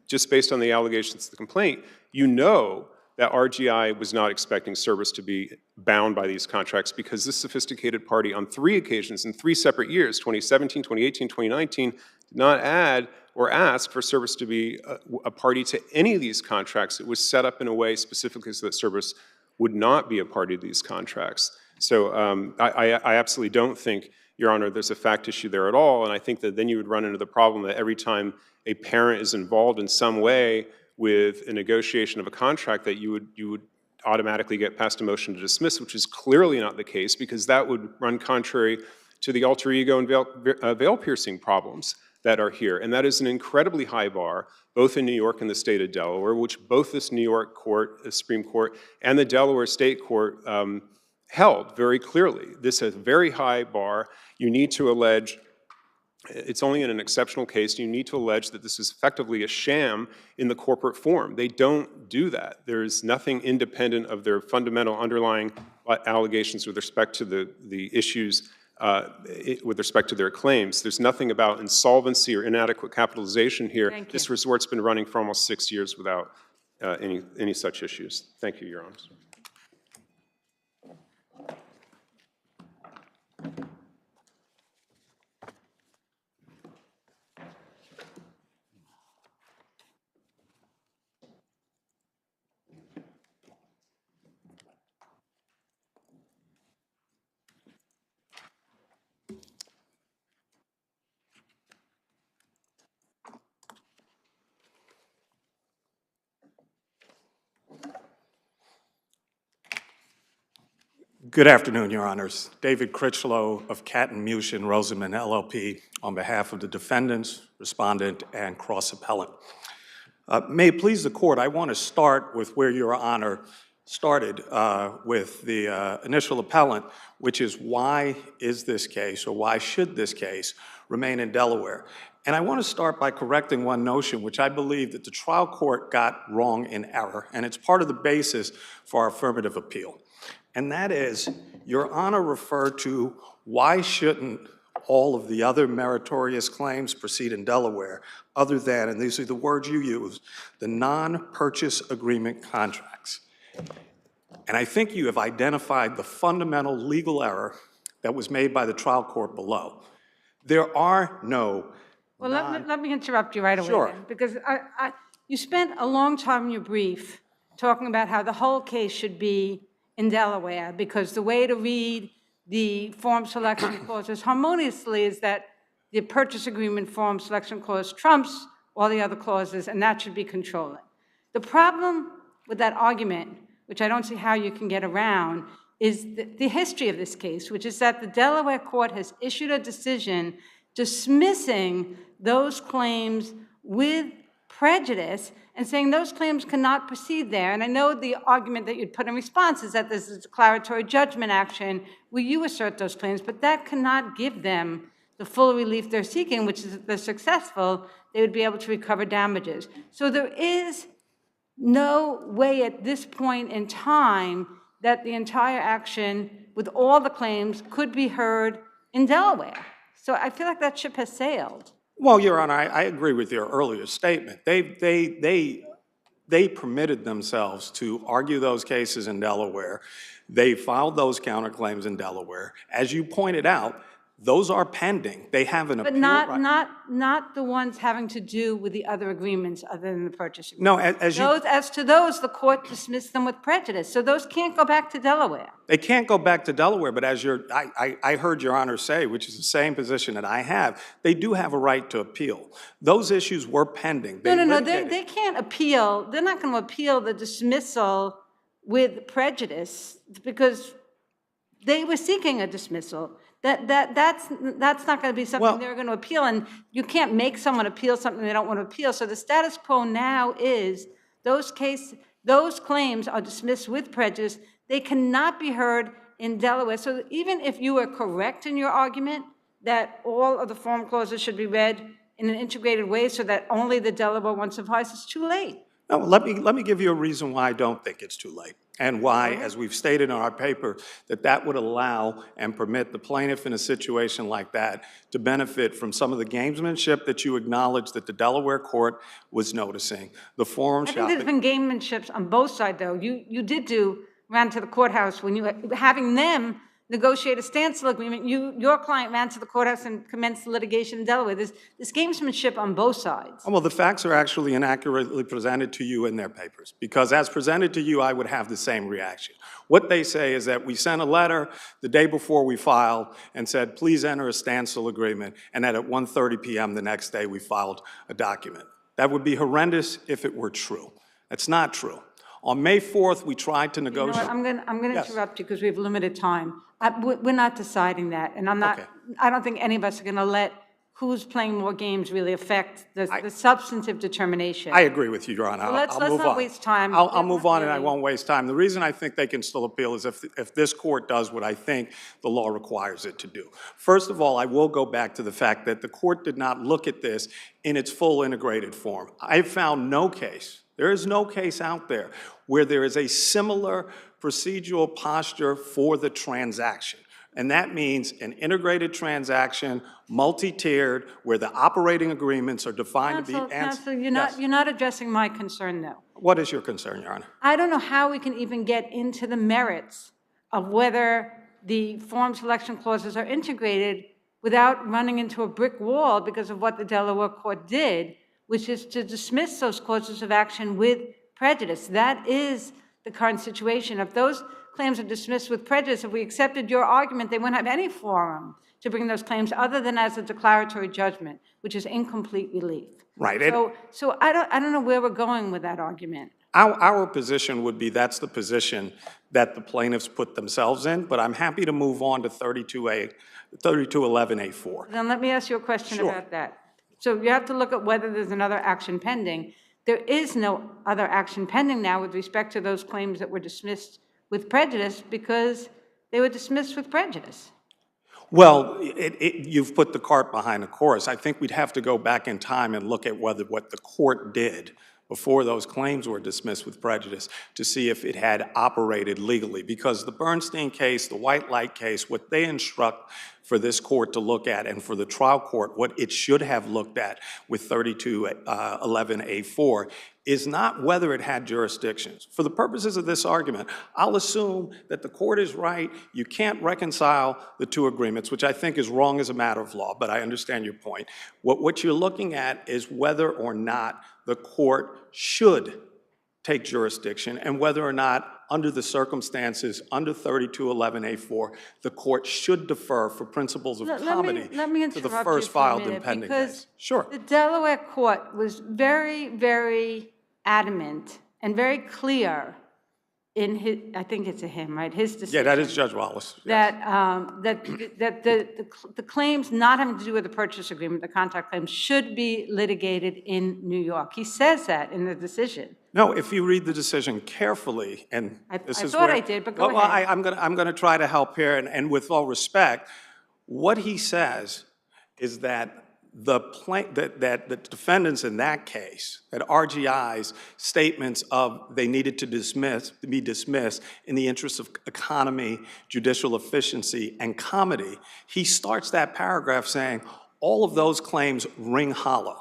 just based on the allegations of the complaint, you know that RGI was not expecting Cerberus to be bound by these contracts because this sophisticated party on 3 occasions in 3 separate years, 2017, 2018, 2019, did not add or ask for Cerberus to be a party to any of these contracts. It was set up in a way specifically so that Cerberus would not be a party to these contracts. So I absolutely don't think, Your Honor, there's a fact issue there at all, and I think that then you would run into the problem that every time a parent is involved in some way with a negotiation of a contract that you would automatically get past a motion to dismiss, which is clearly not the case because that would run contrary to the alter ego and veil-piercing problems that are here. And that is an incredibly high bar, both in New York and the state of Delaware, which both this New York court, the Supreme Court, and the Delaware State Court held very clearly. This is a very high bar. You need to allege, it's only in an exceptional case, you need to allege that this is effectively a sham in the corporate form. They don't do that. There's nothing independent of their fundamental underlying allegations with respect to the issues with respect to their claims. There's nothing about insolvency or inadequate capitalization here. This resort's been running for almost 6 years without any such issues. Thank you, Your Honor. Good afternoon, Your Honors. David Critchlow of Catton Mushin Rosenman LLP on behalf of the defendants, respondent, and cross-appellant. May it please the Court, I want to start with where Your Honor started with the initial appellant, which is why is this case, or why should this case remain in Delaware? And I want to start by correcting one notion, which I believe that the trial court got wrong in error, and it's part of the basis for our affirmative appeal. And that is, Your Honor referred to why shouldn't all of the other meritorious claims proceed in Delaware other than, and these are the words you used, the non-purchase agreement contracts. And I think you have identified the fundamental legal error that was made by the trial court below. There are no Well, let me interrupt you right away. Sure. Then, because you spent a long time in your brief talking about how the whole case should be in Delaware because the way to read the form selection clauses harmoniously is that the purchase agreement form selection clause trumps all the other clauses, and that should be controlling. The problem with that argument, which I don't see how you can get around, is the history of this case, which is that the Delaware court has issued a decision dismissing those claims with prejudice and saying those claims cannot proceed there. And I know the argument that you'd put in response is that this is a declaratory judgment action where you assert those claims, but that cannot give them the full relief they're seeking, which is if they're successful, they would be able to recover damages. So there is no way at this point in time that the entire action with all the claims could be heard in Delaware. So I feel like that ship has sailed. Well, Your Honor, I agree with your earlier statement. They permitted themselves to argue those cases in Delaware. They filed those counterclaims in Delaware. As you pointed out, those are pending. They have an appeal right. But not the ones having to do with the other agreements other than the purchase agreement. No, As to those, the court dismissed them with prejudice. So those can't go back to Delaware. They can't go back to Delaware, but as I heard Your Honor say, which is the same position that I have, they do have a right to appeal. Those issues were pending. No, they can't appeal. They're not going to appeal the dismissal with prejudice because they were seeking a dismissal. That's not going to be something they're going to appeal, and you can't make someone appeal something they don't want to appeal. So the status quo now is those claims are dismissed with prejudice. They cannot be heard in Delaware. So even if you are correct in your argument that all of the form clauses should be read in an integrated way so that only the Delaware one suffices, it's too late. No, let me give you a reason why I don't think it's too late, and why, as we've stated in our paper, that would allow and permit the plaintiff in a situation like that to benefit from some of the gamesmanship that you acknowledge that the Delaware court was noticing. The forum shopping. I think there's been gamesmanship on both sides, though. You did ran to the courthouse when you having them negotiate a standstill agreement. Your client ran to the courthouse and commenced litigation in Delaware. There's gamesmanship on both sides. Well, the facts are actually inaccurately presented to you in their papers, because as presented to you, I would have the same reaction. What they say is that we sent a letter the day before we filed and said, please enter a standstill agreement, and that at 1:30 p.m. the next day we filed a document. That would be horrendous if it were true. That's not true. On May 4th, we tried to negotiate. You know what? I'm going to interrupt you because we have limited time. We're not deciding that, and I don't think any of us are going to let who's playing more games really affect the substantive determination. I agree with you, Your Honor. So let's not waste time. I'll move on, and I won't waste time. The reason I think they can still appeal is if this court does what I think the law requires it to do. First of all, I will go back to the fact that the court did not look at this in its full integrated form. I found no case. There is no case out there where there is a similar procedural posture for the transaction. And that means an integrated transaction, multi-tiered, where the operating agreements are defined to be... Counsel, you're not addressing my concern, though. What is your concern, Your Honor? I don't know how we can even get into the merits of whether the form selection clauses are integrated without running into a brick wall because of what the Delaware court did, which is to dismiss those causes of action with prejudice. That is the current situation. If those claims are dismissed with prejudice, if we accepted your argument, they wouldn't have any forum to bring those claims other than as a declaratory judgment, which is incomplete relief. Right. So I don't know where we're going with that argument. Our position would be that's the position that the plaintiffs put themselves in, but I'm happy to move on to 3211A4. Then let me ask you a question about that. So you have to look at whether there's another action pending. There is no other action pending now with respect to those claims that were dismissed with prejudice because they were dismissed with prejudice. Well, you've put the cart behind the horse. I think we'd have to go back in time and look at what the court did before those claims were dismissed with prejudice to see if it had operated legally. Because the Bernstein case, the White Light case, what they instruct for this court to look at and for the trial court, what it should have looked at with 3211A4 is not whether it had jurisdictions. For the purposes of this argument, I'll assume that the court is right. You can't reconcile the two agreements, which I think is wrong as a matter of law, but I understand your point. What you're looking at is whether or not the court should take jurisdiction and whether or not, under the circumstances, under 3211A4, the court should defer for principles of comity to the first filed and pending case. Sure. The Delaware court was very, very adamant and very clear in his, I think it's a him, right, his decision. Yeah, that is Judge Wallace. Yes. That the claims not having to do with the purchase agreement, the contract claims, should be litigated in New York. He says that in the decision. No, if you read the decision carefully, and this I is thought where... I did, but go well, ahead. I'm going to try to help here, and with all respect, what he says is that that the defendants in that case, that RGI's statements of they needed to be dismissed in the interest of economy, judicial efficiency, and comity, he starts that paragraph saying, all of those claims ring hollow.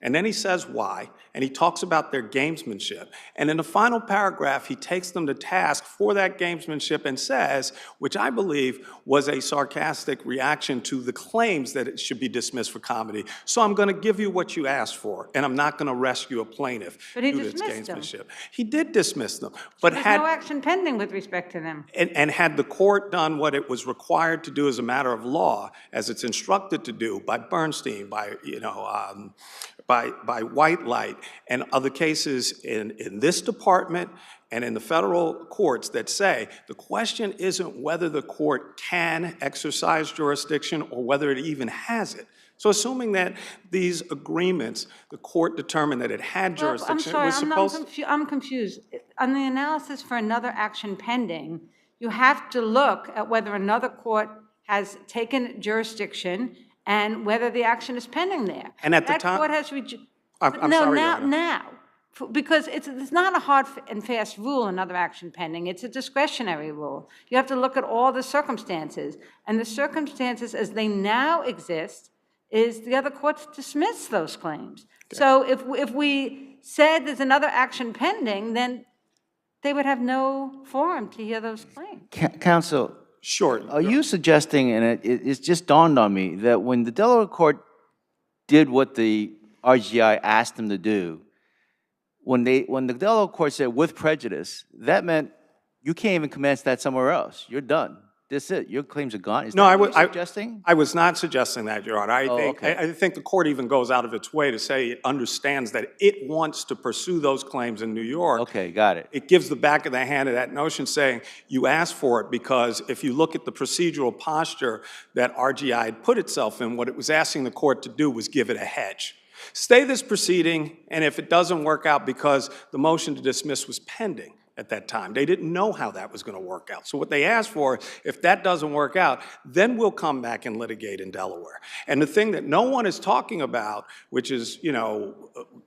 And then he says why, and he talks about their gamesmanship. And in the final paragraph, he takes them to task for that gamesmanship and says, which I believe was a sarcastic reaction to the claims that it should be dismissed for comedy. So I'm going to give you what you asked for, and I'm not going to rescue a plaintiff But he due to its dismissed them. gamesmanship. He did dismiss them. But There's no action pending with respect to them. and had the court done what it was required to do as a matter of law, as it's instructed to do by Bernstein, by, by White Light, and other cases in this department and in the federal courts that say the question isn't whether the court can exercise jurisdiction or whether it even has it. So assuming that these agreements, the court determined that it had jurisdiction, Well, I'm it was sorry, supposed I'm confused. On the analysis for another action pending, you have to look at whether another court has taken jurisdiction and whether the action is pending there. And at the That time- court has I'm no, sorry, Your now, Honor. now. Because it's not a hard and fast rule, another action pending. It's a discretionary rule. You have to look at all the circumstances. And the circumstances as they now exist is the other courts dismiss those claims. So if we said there's another action pending, then they would have no forum to hear those claims. Counsel, Sure. are you suggesting, and it's just dawned on me, that when the Delaware court did what the RGI asked them to do, when the Delaware court said with prejudice, that meant you can't even commence that somewhere else. You're done. That's it. Your claims are gone. Is No, that what you're suggesting? I was not suggesting that, Your Honor. Okay. I think the court even goes out of its way to say it understands that it wants to pursue those claims in New York. Okay, got it. It gives the back of the hand of that notion saying you asked for it because if you look at the procedural posture that RGI had put itself in, what it was asking the court to do was give it a hedge. Stay this proceeding, and if it doesn't work out because the motion to dismiss was pending at that time, they didn't know how that was going to work out. So what they asked for, if that doesn't work out, then we'll come back and litigate in Delaware. And the thing that no one is talking about, which is,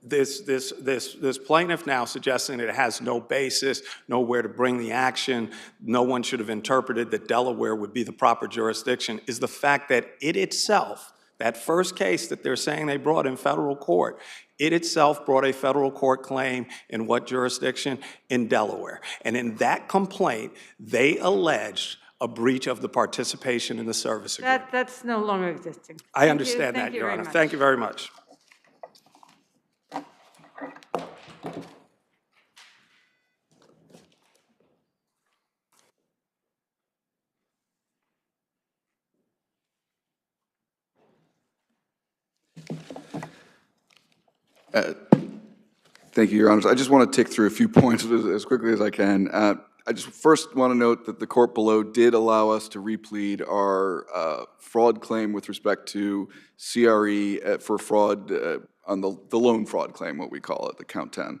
this plaintiff now suggesting that it has no basis, nowhere to bring the action, no one should have interpreted that Delaware would be the proper jurisdiction, is the fact that it itself, that first case that they're saying they brought in federal court, it itself brought a federal court claim in what jurisdiction? In Delaware. And in that complaint, they alleged a breach of the participation in the service agreement. That's no longer existing. I understand that, Your Honor. Thank you very much. Thank you, Your Honors. I just want to tick through a few points as quickly as I can. I just first want to note that the court below did allow us to replead our fraud claim with respect to CRE for fraud on the loan fraud claim, what we call it, the count 10.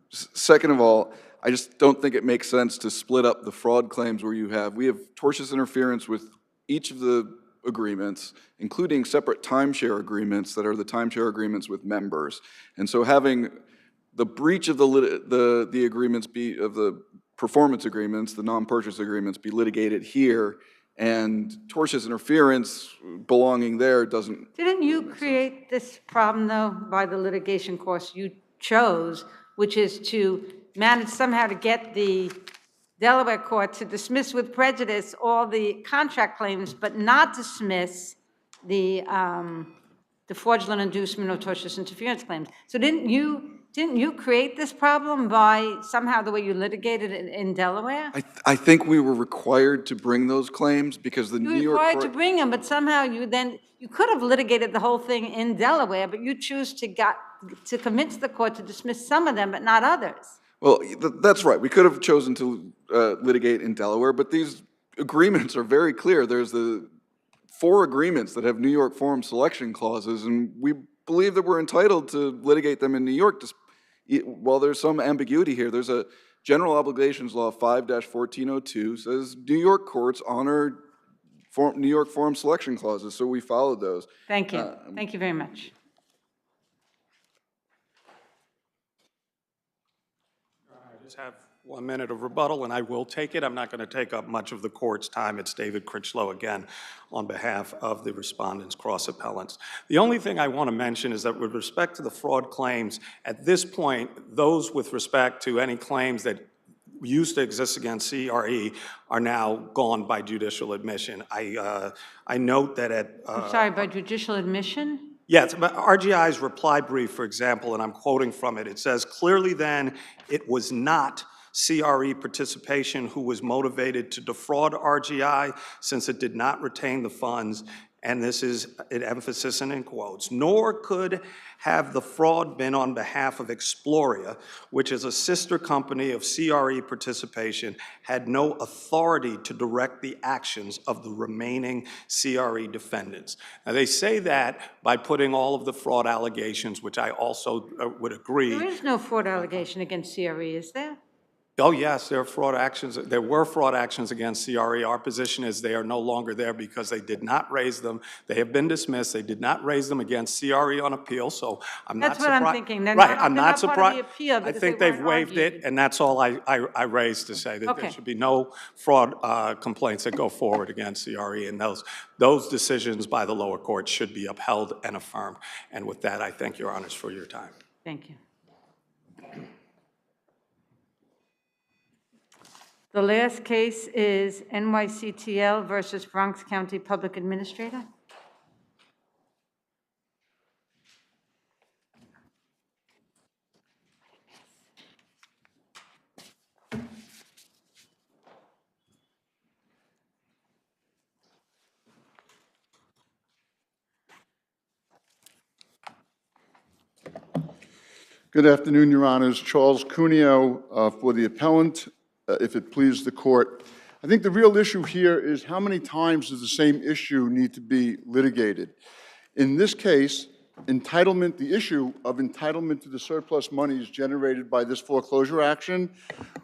Second of all, I just don't think it makes sense to split up the fraud claims where we have tortious interference with each of the agreements, including separate timeshare agreements that are the timeshare agreements with members. And so having the breach of the agreements of the performance agreements, the non-purchase agreements, be litigated here, and tortious interference belonging there doesn't. Didn't you create this problem, though, by the litigation course you chose, which is to manage somehow to get the Delaware court to dismiss with prejudice all the contract claims, but not dismiss the fraudulent inducement or tortious interference claims? So didn't you create this problem by somehow the way you litigated it in Delaware? I think we were required to bring those claims because the New York You were required court. to bring them, but somehow you could have litigated the whole thing in Delaware, but you choose to convince the court to dismiss some of them, but not others. Well, that's right. We could have chosen to litigate in Delaware, but these agreements are very clear. There's the 4 agreements that have New York forum selection clauses, and we believe that we're entitled to litigate them in New York. While there's some ambiguity here, there's a General Obligations Law 5-1402 says New York courts honor New York forum selection clauses, so we followed those. Thank you. Thank you very much. I just have 1 minute of rebuttal, and I will take it. I'm not going to take up much of the court's time. It's David Critchlow again on behalf of the respondents, cross-appellants. The only thing I want to mention is that with respect to the fraud claims, at this point, those with respect to any claims that used to exist against CRE are now gone by judicial admission. I note that at... I'm sorry, by judicial admission? Yes, but RGI's reply brief, for example, and I'm quoting from it, it says, clearly then it was not CRE participation who was motivated to defraud RGI since it did not retain the funds, and this is an emphasis and in quotes, nor could have the fraud been on behalf of Exploria, which is a sister company of CRE participation, had no authority to direct the actions of the remaining CRE defendants. Now, they say that by putting all of the fraud allegations, which I also would agree. There is no fraud allegation against CRE, is there? Oh, yes, there are fraud actions. There were fraud actions against CRE. Our position is they are no longer there because they did not raise them. They have been dismissed. They did not raise them against CRE on appeal, so I'm not surprised. That's what I'm thinking. Right, I'm not part surprised. of the appeal I because think they they've weren't waived it, argued. and that's all I raised to say, that Okay. there should be no fraud complaints that go forward against CRE, and those decisions by the lower court should be upheld and affirmed. And with that, I thank your honors for your time. Thank you. The last case is NYCTL versus Bronx County Public Administrator. Good afternoon, Your Honors. Charles Cuneo for the appellant, if it pleases the court. I think the real issue here is how many times does the same issue need to be litigated? In this case, the issue of entitlement to the surplus monies generated by this foreclosure action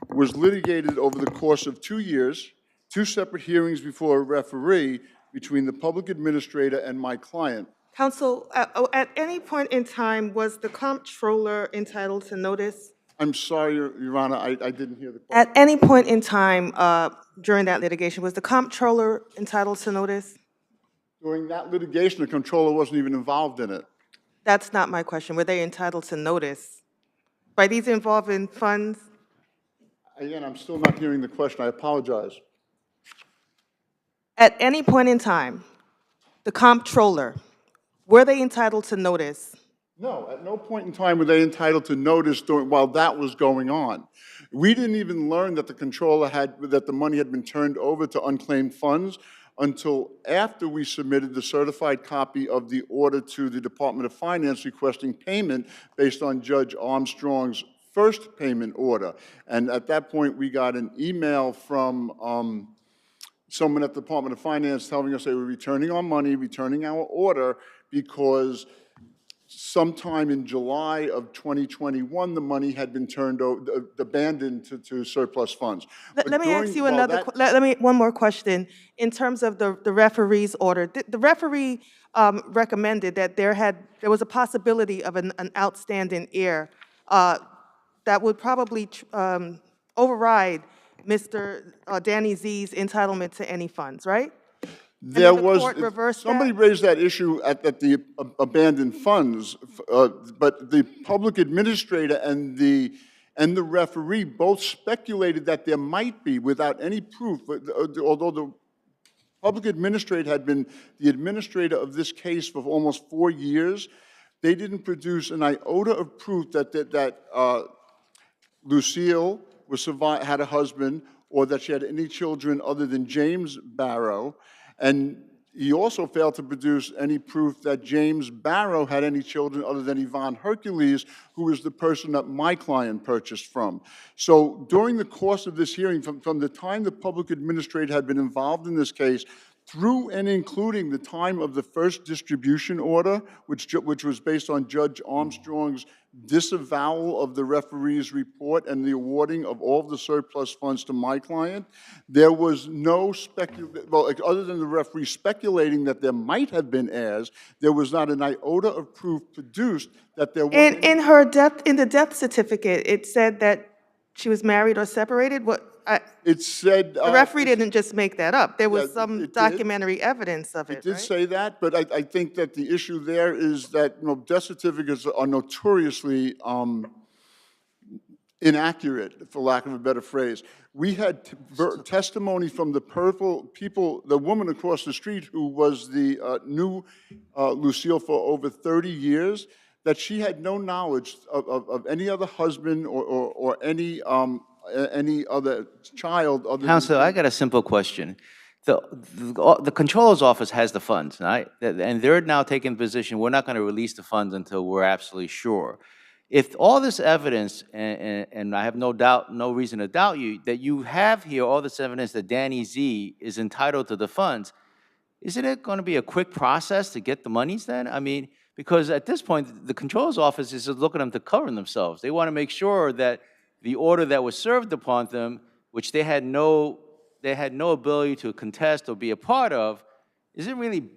was litigated over the course of 2 years, 2 separate hearings before a referee between the public administrator and my client. Counsel, at any point in time, was the comptroller entitled to notice? I'm sorry, Your Honor, I didn't hear the question. At any point in time during that litigation, was the comptroller entitled to notice? During that litigation, the comptroller wasn't even involved in it. That's not my question. Were they entitled to notice? By these involving funds? Again, I'm still not hearing the question. I apologize. At any point in time, the comptroller, were they entitled to notice? No, at no point in time were they entitled to notice while that was going on. We didn't even learn that the controller that the money had been turned over to unclaimed funds until after we submitted the certified copy of the order to the Department of Finance requesting payment based on Judge Armstrong's first payment order. And at that point, we got an email from someone at the Department of Finance telling us they were returning our money, returning our order, because sometime in July of 2021, the money had been turned over, abandoned to surplus funds. Let me ask you one more question. In terms of the referee's order, the referee recommended that there was a possibility of an outstanding heir that would probably override Mr. Danny Z's entitlement to any funds, right? There was, somebody raised that issue at the abandoned funds, but the public administrator and the referee both speculated that there might be without any proof, although the public administrator had been the administrator of this case for almost 4 years. They didn't produce an iota of proof that Lucille had a husband or that she had any children other than James Barrow. And he also failed to produce any proof that James Barrow had any children other than Yvonne Hercules, who was the person that my client purchased from. So during the course of this hearing, from the time the public administrator had been involved in this case, through and including the time of the first distribution order, which was based on Judge Armstrong's disavowal of the referee's report and the awarding of all of the surplus funds to my client, there was no other than the referee speculating that there might have been heirs, there was not an iota of proof produced that there were In the death certificate, it said that she was married or separated. It said... The referee didn't just make that up. There was some documentary evidence of it, It did say that, but I think that the issue there is that death certificates are notoriously inaccurate, for lack of a better phrase. We had testimony from the the woman across the street who was the new Lucille for over 30 years, that she had no knowledge of any other husband or any other child other Counselor, I got a simple question. The controller's office has the funds, right? And they're now taking the position, we're not going to release the funds until we're absolutely sure. If all this evidence, and I have no reason to doubt you, that you have here all this evidence that Danny Z is entitled to the funds, isn't it going to be a quick process to get the monies then? I mean, because at this point, the controller's office is just looking at them to cover themselves. They want to make sure that the order that was served upon them, which they had no ability to contest or be a part of, isn't really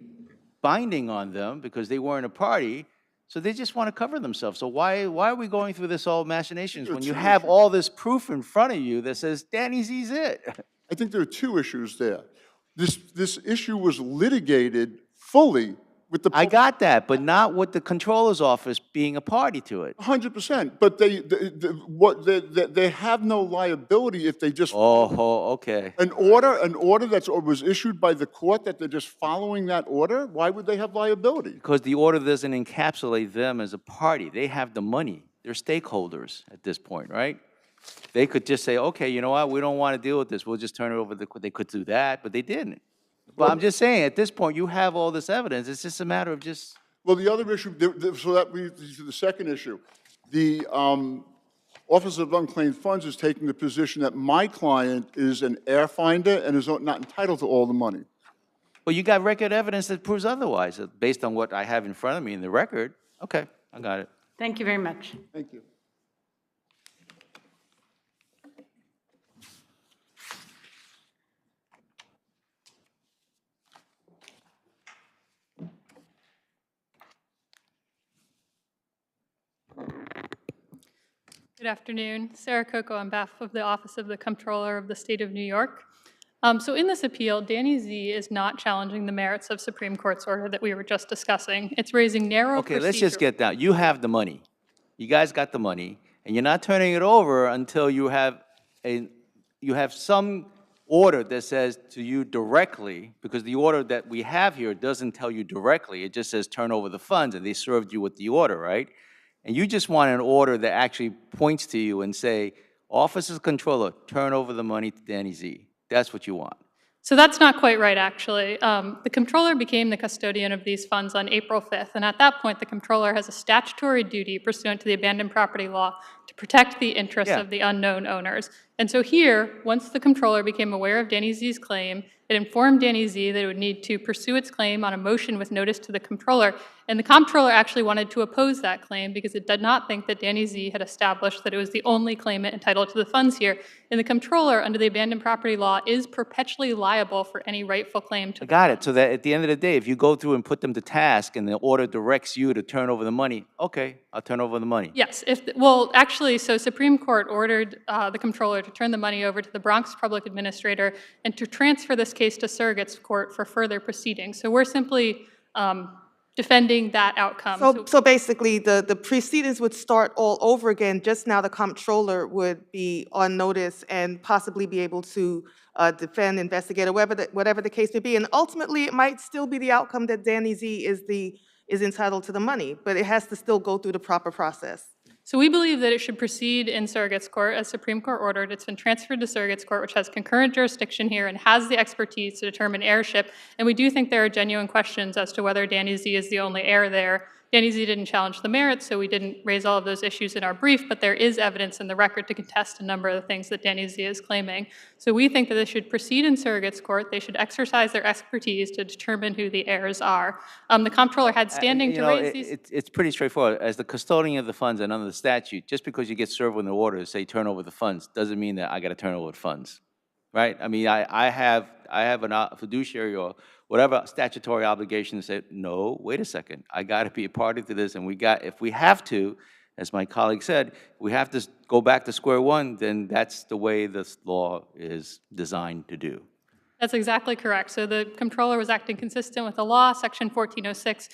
binding on them because they weren't a party. So they just want to cover themselves. So why are we going through this all machinations when you have all this proof in front of you that says Danny Z's it? I think there are two issues there. This issue was litigated fully with the... I got that, but not with the controller's office being a party to it. 100%, but they have no liability if they just... Oh, okay. An order that was issued by the court that they're just following that order, why would they have liability? Because the order doesn't encapsulate them as a party. They have the money. They're stakeholders at this point, right? They could just say, okay, you know what, we don't want to deal with this. We'll just turn it over to the court. They could do that, but they didn't. But I'm just saying, at this point, you have all this evidence. It's just a matter of just... Well, the other issue, so that leads to the second issue. The Office of Unclaimed Funds is taking the position that my client is an heir finder and is not entitled to all the money. Well, you got record evidence that proves otherwise, based on what I have in front of me in the record. Okay, I got it. Thank you very much. Thank you. Good afternoon. Sarah Coco on behalf of the Office of the Comptroller of the State of New York. So in this appeal, Danny Z is not challenging the merits of Supreme Court's order that we were just discussing. It's raising narrow Okay, let's just get down. You have the money. You guys got the money, and you're not turning it over until you have some order that says to you directly, because the order that we have here doesn't tell you directly. It just says turn over the funds, and they served you with the order, right? And you just want an order that actually points to you and say, Office of the Comptroller, turn over the money to Danny Z. That's what you want. So that's not quite right, actually. The Comptroller became the custodian of these funds on April 5th, and at that point, the Comptroller has a statutory duty pursuant to the abandoned property law to protect the interests of the unknown owners. And so here, once the Comptroller became aware of Danny Z's claim, it informed Danny Z that it would need to pursue its claim on a motion with notice to the Comptroller, and the Comptroller actually wanted to oppose that claim because it did not think that Danny Z had established that it was the only claimant entitled to the funds here. And the Comptroller, under the abandoned property law, is perpetually liable for any rightful claim to the Got it. So that at the end of the day, if you go through and put them to task and the order directs you to turn over the money, okay, I'll turn over the money. Yes. Well, actually, so Supreme Court ordered the Comptroller to turn the money over to the Bronx Public Administrator and to transfer this case to Surrogate's Court for further proceedings. So we're simply defending that outcome. So basically, the proceedings would start all over again. Just now, the Comptroller would be on notice and possibly be able to defend, investigate, or whatever the case may be. And ultimately, it might still be the outcome that Danny Z is entitled to the money, but it has to still go through the proper process. So we believe that it should proceed in surrogates court as Supreme Court ordered. It's been transferred to surrogates court, which has concurrent jurisdiction here and has the expertise to determine heirship. And we do think there are genuine questions as to whether Danny Z is the only heir there. Danny Z didn't challenge the merits, so we didn't raise all of those issues in our brief, but there is evidence in the record to contest a number of the things that Danny Z is claiming. So we think that this should proceed in surrogates court. They should exercise their expertise to determine who the heirs are. The comptroller had standing to raise these. It's pretty straightforward. As the custodian of the funds and under the statute, just because you get served with an order to say turn over the funds doesn't mean that I got to turn over the funds, right? I mean, I have a fiduciary or whatever statutory obligation to say, no, wait a second, I got to be a party to this, and if we have to, as my colleague said, we have to go back to square one, then that's the way this law is designed to do. That's exactly correct. So the comptroller was acting consistent with the law. Section 1406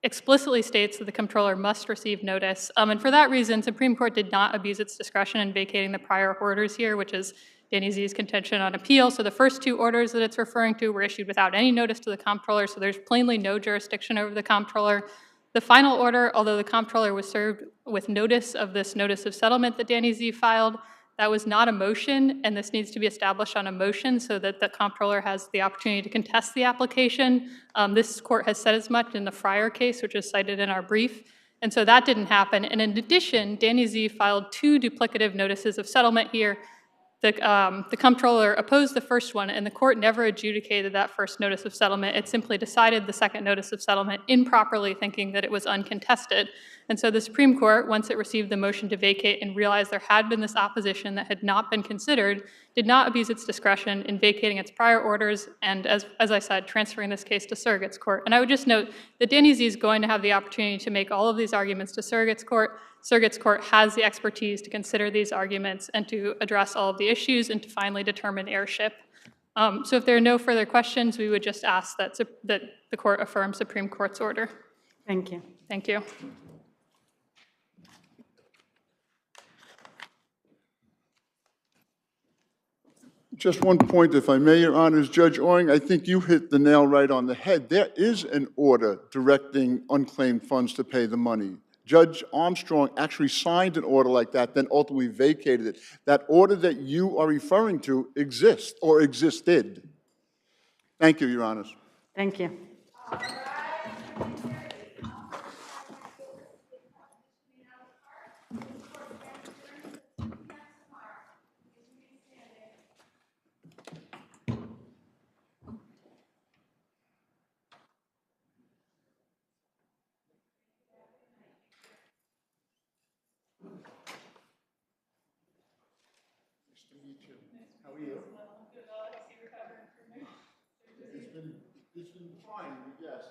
explicitly states that the comptroller must receive notice. And for that reason, Supreme Court did not abuse its discretion in vacating the prior orders here, which is Danny Z's contention on appeal. So the first two orders that it's referring to were issued without any notice to the comptroller, so there's plainly no jurisdiction over the comptroller. The final order, although the comptroller was served with notice of this notice of settlement that Danny Z filed, that was not a motion, and this needs to be established on a motion so that the comptroller has the opportunity to contest the application. This court has said as much in the Fryer case, which is cited in our brief, and so that didn't happen. And in addition, Danny Z filed two duplicative notices of settlement here. The comptroller opposed the first one, and the court never adjudicated that first notice of settlement. It simply decided the second notice of settlement improperly, thinking that it was uncontested. And so the Supreme Court, once it received the motion to vacate and realized there had been this opposition that had not been considered, did not abuse its discretion in vacating its prior orders and, as I said, transferring this case to surrogates court. And I would just note that Danny Z is going to have the opportunity to make all of these arguments to surrogates court. Surrogates court has the expertise to consider these arguments and to address all of the issues and to finally determine heirship. So if there are no further questions, we would just ask that the court affirm Supreme Court's order. Thank you. Thank you. Just one point, if I may, Your Honors. Judge Oring, I think you hit the nail right on the head. There is an order directing unclaimed funds to pay the money. Judge Armstrong actually signed an order like that, then ultimately vacated it. That order that you are referring to exists or existed. Thank you, Your Honors. Thank you. How are you? It's been fine, yes.